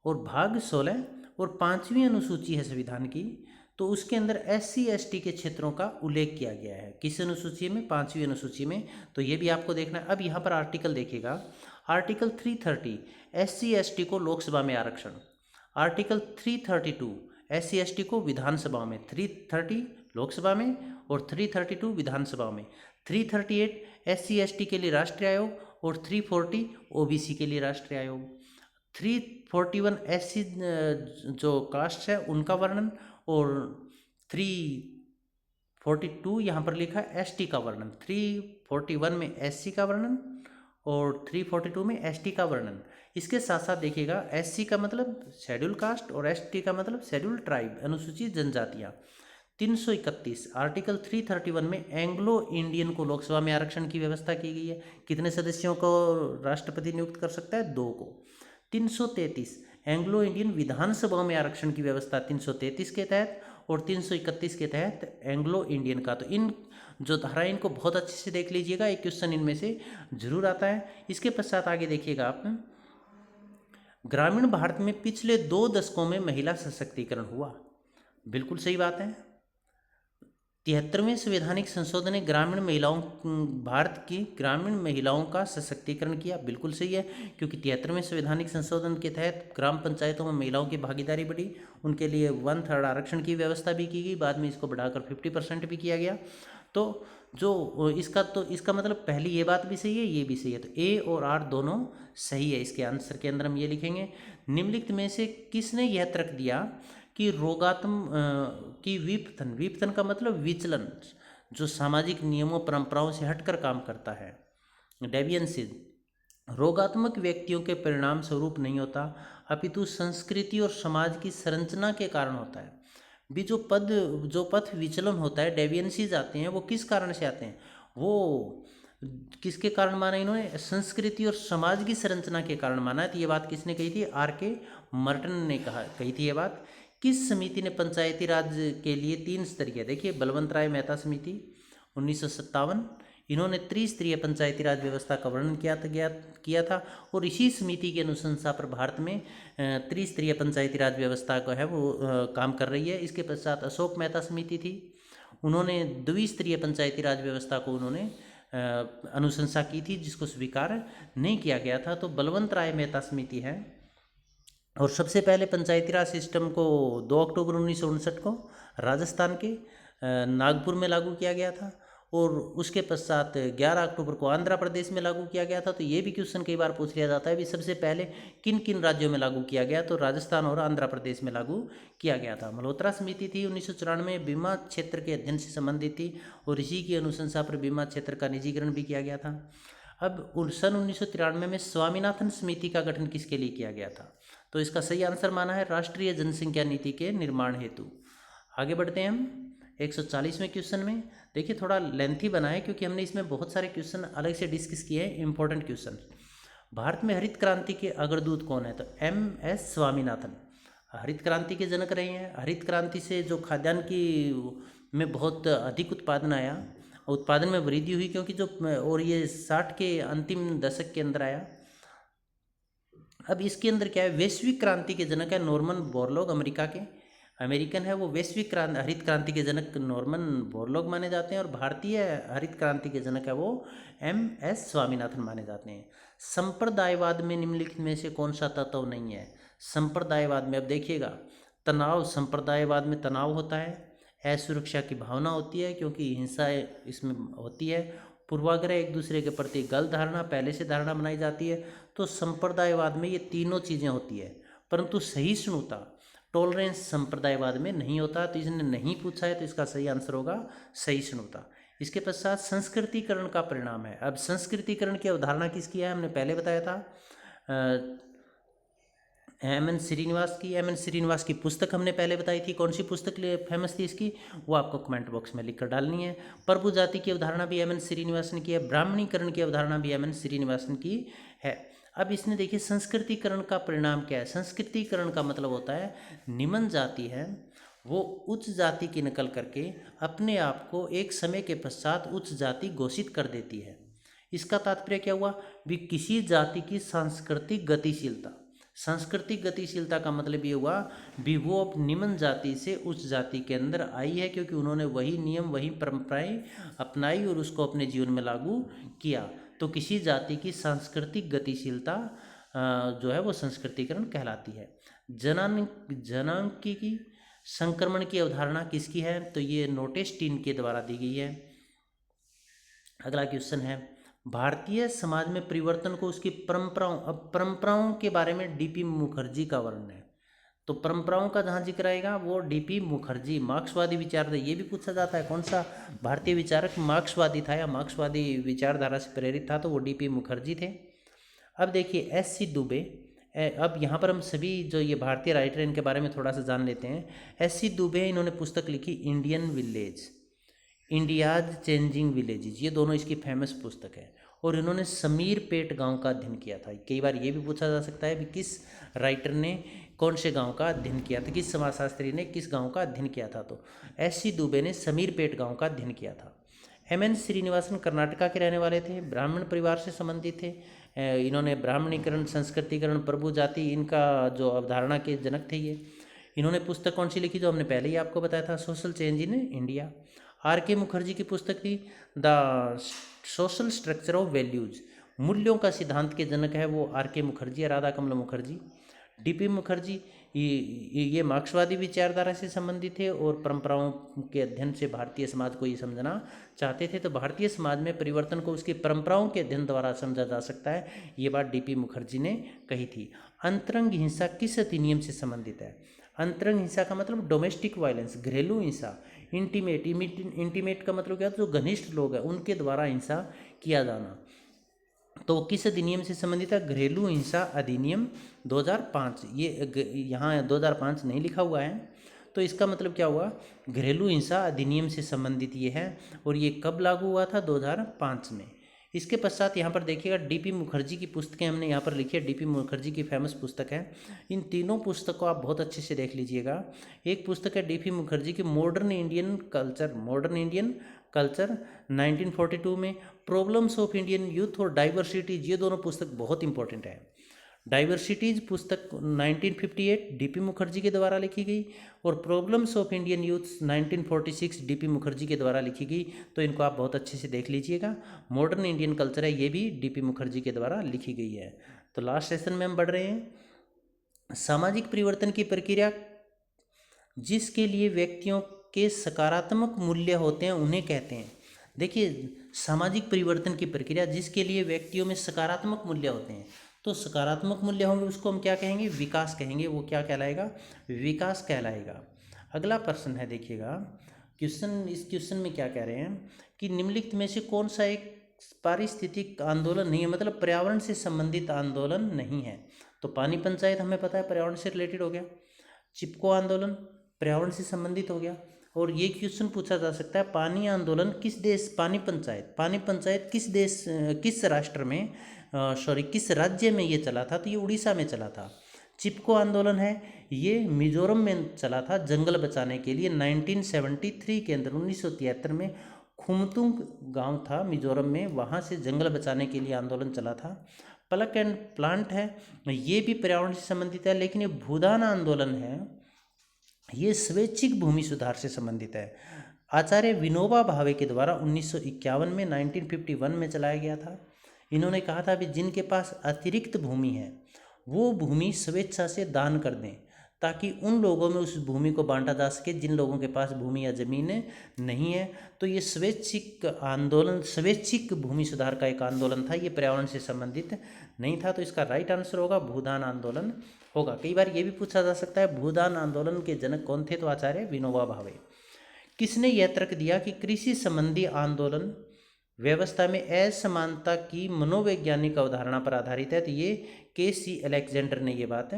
और भाग 16 और 5वीं अनुसूची है संविधान की, तो उसके अंदर एससी एसटी के क्षेत्रों का उल्लेख किया गया है। किस अनुसूची में? 5वीं अनुसूची में। तो ये भी आपको देखना है। अब यहाँ पर आर्टिकल देखिएगा, आर्टिकल 330 एससी एसटी को लोकसभा में आरक्षण, आर्टिकल 332 एससी एसटी को विधानसभा में, 330 लोकसभा में और 332 विधानसभा में, 338 एससी एसटी के लिए राष्ट्रीय आयोग और 340 ओबीसी के लिए राष्ट्रीय आयोग, 341 एससी जो कास्ट है उनका वर्णन, और 342 यहाँ पर लिखा है एसटी का वर्णन, 341 में एससी का वर्णन और 342 में एसटी का वर्णन। इसके साथ साथ देखिएगा, एससी का मतलब शेड्यूल कास्ट और एसटी का मतलब शेड्यूल ट्राइब, अनुसूचित जनजातियाँ। 331 आर्टिकल 331 में एंग्लो इंडियन को लोकसभा में आरक्षण की व्यवस्था की गई है। कितने सदस्यों को राष्ट्रपति नियुक्त कर सकता है? 2 को। 333 एंग्लो इंडियन विधानसभा में आरक्षण की व्यवस्था 333 के तहत, और 331 के तहत एंग्लो इंडियन का। तो इन जो धाराएं इनको बहुत अच्छे से देख लीजिएगा, एक क्वेश्चन इनमें से जरूर आता है। इसके पश्चात आगे देखिएगा आप, ग्रामीण भारत में पिछले 2 दशकों में महिला सशक्तिकरण हुआ। बिल्कुल सही बात है। 73वें संवैधानिक संशोधन ने ग्रामीण महिलाओं, भारत की ग्रामीण महिलाओं का सशक्तिकरण किया। बिल्कुल सही है, क्योंकि 73वें संवैधानिक संशोधन के तहत ग्राम पंचायतों में महिलाओं की भागीदारी बढ़ी, उनके लिए 1/3 आरक्षण की व्यवस्था भी की गई, बाद में इसको बढ़ाकर 50% भी किया गया। तो जो इसका मतलब पहली ये बात भी सही है, ये भी सही है। तो ए और आर दोनों सही है। इसके आंसर के अंदर हम ये लिखेंगे, निम्नलिखित में से किसने यह तर्क दिया कि विपतन का मतलब विचलन, जो सामाजिक नियमों परंपराओं से हटकर काम करता है, डेविएंसी, रोगात्मक व्यक्तियों के परिणाम स्वरूप नहीं होता, अपितु संस्कृति और समाज की संरचना के कारण होता है। भी जो पथ विचलन होता है, डेविएंसीज आते हैं, वो किस कारण से आते हैं? वो किसके कारण माना इन्होंने? संस्कृति और समाज की संरचना के कारण माना है। तो ये बात किसने कही थी? R.K. मर्टन ने कही थी ये बात। किस समिति ने पंचायती राज के लिए 3 स्तरीय, देखिए बलवंत राय मेहता समिति 1957, इन्होंने त्रिस्तरीय पंचायती राज व्यवस्था का वर्णन किया था, और इसी समिति की अनुशंसा पर भारत में त्रिस्तरीय पंचायती राज व्यवस्था का है वो काम कर रही है। इसके पश्चात अशोक मेहता समिति थी, उन्होंने द्विस्तरीय पंचायती राज व्यवस्था को उन्होंने अनुशंसा की थी, जिसको स्वीकार नहीं किया गया था। तो बलवंत राय मेहता समिति है। और सबसे पहले पंचायती राज सिस्टम को 2 अक्टूबर 1959 को राजस्थान के नागपुर में लागू किया गया था, और उसके पश्चात 11 अक्टूबर को आंध्र प्रदेश में लागू किया गया था। तो ये भी क्वेश्चन कई बार पूछ लिया जाता है, भी सबसे पहले किन किन राज्यों में लागू किया गया? तो राजस्थान और आंध्र प्रदेश में लागू किया गया था। मल्होत्रा समिति थी 1994, बीमा क्षेत्र के अध्ययन से संबंधित थी, और इसी की अनुशंसा पर बीमा क्षेत्र का निजीकरण भी किया गया था। अब सन 1993 में स्वामीनाथन समिति का गठन किसके लिए किया गया था? तो इसका सही आंसर माना है राष्ट्रीय जनसंख्या नीति के निर्माण हेतु। आगे बढ़ते हैं हम 140वें क्वेश्चन में। देखिए थोड़ा लेंथी बना है, क्योंकि हमने इसमें बहुत सारे क्वेश्चन अलग से डिस्कस किए हैं, इंपॉर्टेंट क्वेश्चन। भारत में हरित क्रांति के अग्रदूत कौन है? तो MS स्वामीनाथन हरित क्रांति के जनक रहे हैं। हरित क्रांति से जो खाद्यान्न की में बहुत अधिक उत्पादन आया, उत्पादन में वृद्धि हुई, क्योंकि और ये 60 के अंतिम दशक के अंदर आया। अब इसके अंदर क्या है, वैश्विक क्रांति के जनक है नॉर्मन बोरलॉग, अमेरिकन है वो। वैश्विक हरित क्रांति के जनक नॉर्मन बोरलॉग माने जाते हैं, और भारतीय हरित क्रांति के जनक है वो MS स्वामीनाथन माने जाते हैं। संप्रदायवाद में निम्नलिखित में से कौन सा तत्व नहीं है? संप्रदायवाद में अब देखिएगा, तनाव, संप्रदायवाद में तनाव होता है, असुरक्षा की भावना होती है क्योंकि हिंसा इसमें होती है, पूर्वाग्रह, एक दूसरे के प्रति गलत धारणा, पहले से धारणा बनाई जाती है। तो संप्रदायवाद में ये तीनों चीज़ें होती है, परंतु सहिष्णुता, टॉलरेंस संप्रदायवाद में नहीं होता। तो इसने नहीं पूछा है, तो इसका सही आंसर होगा सहिष्णुता। इसके पश्चात संस्कृतिकरण का परिणाम है। अब संस्कृतिकरण की अवधारणा किसकी है? हमने पहले बताया था एम.एन. श्रीनिवास की। एम.एन. श्रीनिवास की पुस्तक हमने पहले बताई थी, कौन सी पुस्तक फेमस थी इसकी, वो आपको कमेंट बॉक्स में लिख कर डालनी है। प्रभु जाति की अवधारणा भी एम.एन. श्रीनिवासन की है। ब्राह्मणीकरण की अवधारणा भी एम.एन. श्रीनिवासन की है। अब इसने देखिए संस्कृतिकरण का परिणाम क्या है। संस्कृतिकरण का मतलब होता है निम्न जाति है वो उच्च जाति की नकल करके अपने आप को एक समय के पश्चात उच्च जाति घोषित कर देती है। इसका तात्पर्य क्या हुआ भी किसी जाति की सांस्कृतिक गतिशीलता। सांस्कृतिक गतिशीलता का मतलब ये हुआ भी वो अब निम्न जाति से उच्च जाति के अंदर आई है, क्योंकि उन्होंने वही नियम वही परंपराएं अपनाई और उसको अपने जीवन में लागू किया। तो किसी जाति की सांस्कृतिक गतिशीलता जो है वो संस्कृतिकरण कहलाती है। जनांगीकी संक्रमण की अवधारणा किसकी है, तो ये नोटेस्टीन के द्वारा दी गई है। अगला क्वेश्चन है भारतीय समाज में परिवर्तन को उसकी परंपराओं। अब परंपराओं के बारे में डीपी मुखर्जी का वर्णन है, तो परंपराओं का जहाँ जिक्र आएगा वो डीपी मुखर्जी मार्क्सवादी विचारधारा। ये भी पूछा जाता है कौन सा भारतीय विचारक मार्क्सवादी था या मार्क्सवादी विचारधारा से प्रेरित था, तो वो डीपी मुखर्जी थे। अब देखिए एस.सी. दुबे। अब यहाँ पर हम सभी जो ये भारतीय राइटर इनके बारे में थोड़ा सा जान लेते हैं। एस.सी. दुबे इन्होंने पुस्तक लिखी Indian village, India's changing villages, ये दोनों इसकी फेमस पुस्तक है। और इन्होंने समीरपेट गांव का अध्ययन किया था। कई बार ये भी पूछा जा सकता है कि किस राइटर ने कौन से गांव का अध्ययन किया था, किस समाजशास्त्री ने किस गांव का अध्ययन किया था, तो एस.सी. दुबे ने समीरपेट गांव का अध्ययन किया था। एम.एन. श्रीनिवासन कर्नाटका के रहने वाले थे, ब्राह्मण परिवार से संबंधित थे। इन्होंने ब्राह्मणीकरण, संस्कृतिकरण, प्रभु जाति, इनका जो अवधारणा के जनक थे ये। इन्होंने पुस्तक कौन सी लिखी, जो हमने पहले ही आपको बताया था, social change in India. R K. Mukherjee की पुस्तक थी the social structure of values, मूल्यों का सिद्धांत के जनक है वो आर.के. मुखर्जी, राधा कमल मुखर्जी। डीपी मुखर्जी ये मार्क्सवादी विचारधारा से संबंधित थे और परंपराओं के अध्ययन से भारतीय समाज को ये समझना चाहते थे। तो भारतीय समाज में परिवर्तन को उसकी परंपराओं के अध्ययन द्वारा समझा जा सकता है, ये बात डीपी मुखर्जी ने कही थी। अंतरंग हिंसा किस अधिनियम से संबंधित है। अंतरंग हिंसा का मतलब डोमेस्टिक वायलेंस, घरेलू हिंसा। इंटीमेट का मतलब क्या है, जो घनिष्ठ लोग हैं उनके द्वारा हिंसा किया जाना। तो किस अधिनियम से संबंधित है, घरेलू हिंसा अधिनियम 2005। ये यहाँ 2005 नहीं लिखा हुआ है, तो इसका मतलब क्या हुआ, घरेलू हिंसा अधिनियम से संबंधित ये है। और ये कब लागू हुआ था, 2005 में। इसके पश्चात यहाँ पर देखिएगा डीपी मुखर्जी की पुस्तकें हमने यहाँ पर लिखी है। डीपी मुखर्जी की फेमस पुस्तक है। इन तीनों पुस्तक को आप बहुत अच्छे से देख लीजिएगा। एक पुस्तक है डीपी मुखर्जी की मॉडर्न इंडियन कल्चर 1942 में, प्रॉब्लम्स ऑफ इंडियन यूथ और डाइवर्सिटीज, ये दोनों पुस्तक बहुत इंपॉर्टेंट है। डाइवर्सिटीज पुस्तक 1958 डीपी मुखर्जी के द्वारा लिखी गई और problems of Indian youth 1946 DP Mukherjee के द्वारा लिखी गई। तो इनको आप बहुत अच्छे से देख लीजिएगा। मॉडर्न इंडियन कल्चर है, ये भी डीपी मुखर्जी के द्वारा लिखी गई है। तो लास्ट सेशन में हम बढ़ रहे हैं। सामाजिक परिवर्तन की प्रक्रिया जिसके लिए व्यक्तियों के सकारात्मक मूल्य होते हैं उन्हें कहते हैं। देखिए सामाजिक परिवर्तन की प्रक्रिया जिसके लिए व्यक्तियों में सकारात्मक मूल्य होते हैं, तो सकारात्मक मूल्य होंगे उसको हम क्या कहेंगे, विकास कहेंगे। वो क्या कहलाएगा, विकास कहलाएगा। अगला प्रश्न है, देखिएगा क्वेश्चन, इस क्वेश्चन में क्या कह रहे हैं कि निम्नलिखित में से कौन सा एक पारिस्थितिक आंदोलन नहीं है, मतलब पर्यावरण से संबंधित आंदोलन नहीं है। तो पानी पंचायत हमें पता है पर्यावरण से रिलेटेड हो गया, चिपको आंदोलन पर्यावरण से संबंधित हो गया। और ये क्वेश्चन पूछा जा सकता है पानी आंदोलन किस देश, पानी पंचायत किस देश, किस राष्ट्र में किस राज्य में ये चला था, तो ये उड़ीसा में चला था। चिपको आंदोलन है ये मिजोरम में चला था जंगल बचाने के लिए 1973 के अंदर। 1973 में खुमतुंग गांव था मिजोरम में, वहाँ से जंगल बचाने के लिए आंदोलन चला था। प्लक एंड प्लांट है, ये भी पर्यावरण से संबंधित है, लेकिन ये भूदान आंदोलन है, ये स्वैच्छिक भूमि सुधार से संबंधित है। आचार्य विनोबा भावे के द्वारा 1951 में 1951 में चलाया गया था। इन्होंने कहा था कि जिनके पास अतिरिक्त भूमि है वो भूमि स्वेच्छा से दान कर दें, ताकि उन लोगों में उस भूमि को बांटा जा सके जिन लोगों के पास भूमि या ज़मीन नहीं है। तो ये स्वैच्छिक आंदोलन, स्वैच्छिक भूमि सुधार का एक आंदोलन था, ये पर्यावरण से संबंधित नहीं था। तो इसका राइट आंसर होगा भूदान आंदोलन होगा। कई बार ये भी पूछा जा सकता है भूदान आंदोलन के जनक कौन थे, तो आचार्य विनोबा भावे। किसने यह तर्क दिया कि कृषि संबंधी आंदोलन व्यवस्था में असमानता की मनोवैज्ञानिक अवधारणा पर आधारित है, तो ये के.सी. अलेक्जेंडर ने ये बात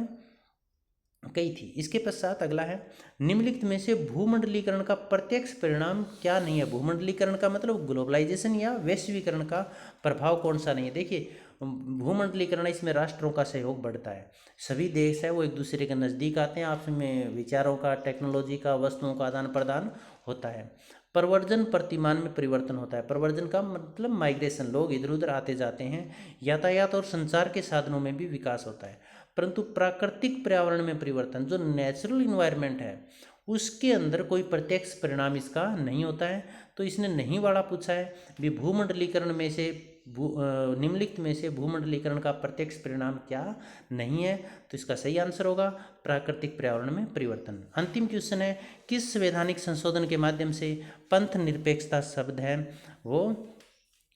कही थी। इसके पश्चात अगला है, निम्नलिखित में से भूमंडलीकरण का प्रत्यक्ष परिणाम क्या नहीं है। भूमंडलीकरण का मतलब ग्लोबलाइजेशन या वैश्वीकरण का प्रभाव कौन सा नहीं है। देखिए भूमंडलीकरण, इसमें राष्ट्रों का सहयोग बढ़ता है, सभी देश है वो एक दूसरे के नज़दीक आते हैं, आपस में विचारों का, टेक्नोलॉजी का, वस्तुओं का आदान प्रदान होता है। प्रवर्जन प्रतिमान में परिवर्तन होता है। प्रवर्जन का मतलब माइग्रेशन, लोग इधर उधर आते जाते हैं। यातायात और संचार के साधनों में भी विकास होता है। परंतु प्राकृतिक पर्यावरण में परिवर्तन, जो नेचुरल इन्वायरमेंट है उसके अंदर कोई प्रत्यक्ष परिणाम इसका नहीं होता है। तो इसने नहीं वाला पूछा है भी भूमंडलीकरण में से निम्नलिखित में से भूमंडलीकरण का प्रत्यक्ष परिणाम क्या नहीं है। तो इसका सही आंसर होगा प्राकृतिक पर्यावरण में परिवर्तन। अंतिम क्वेश्चन है, किस संवैधानिक संशोधन के माध्यम से पंथ निरपेक्षता शब्द है वो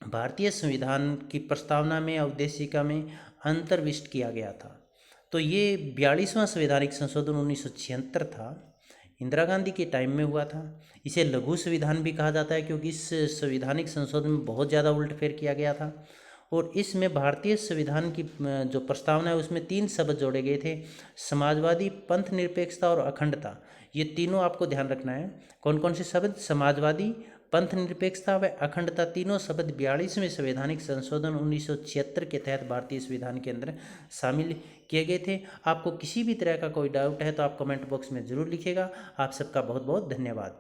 भारतीय संविधान की प्रस्तावना में, अवदेशिका में अंतर्विष्ट किया गया था। तो ये 42वां संवैधानिक संशोधन 1976 था, इंदिरा गांधी के टाइम में हुआ था। इसे लघु संविधान भी कहा जाता है क्योंकि इस संवैधानिक संशोधन में बहुत ज़्यादा उलटफेर किया गया था। और इसमें भारतीय संविधान की जो प्रस्तावना है उसमें 3 शब्द जोड़े गए थे, समाजवादी, पंथ निरपेक्षता और अखंडता। ये तीनों आपको ध्यान रखना है। कौन कौन से शब्द? समाजवादी, पंथ निरपेक्षता व अखंडता, तीनों शब्द 42वें संवैधानिक संशोधन 1976 के तहत भारतीय संविधान के अंदर शामिल किए गए थे। आपको किसी भी तरह का कोई डाउट है तो आप कमेंट बॉक्स में ज़रूर लिखिएगा। आप सबका बहुत बहुत धन्यवाद।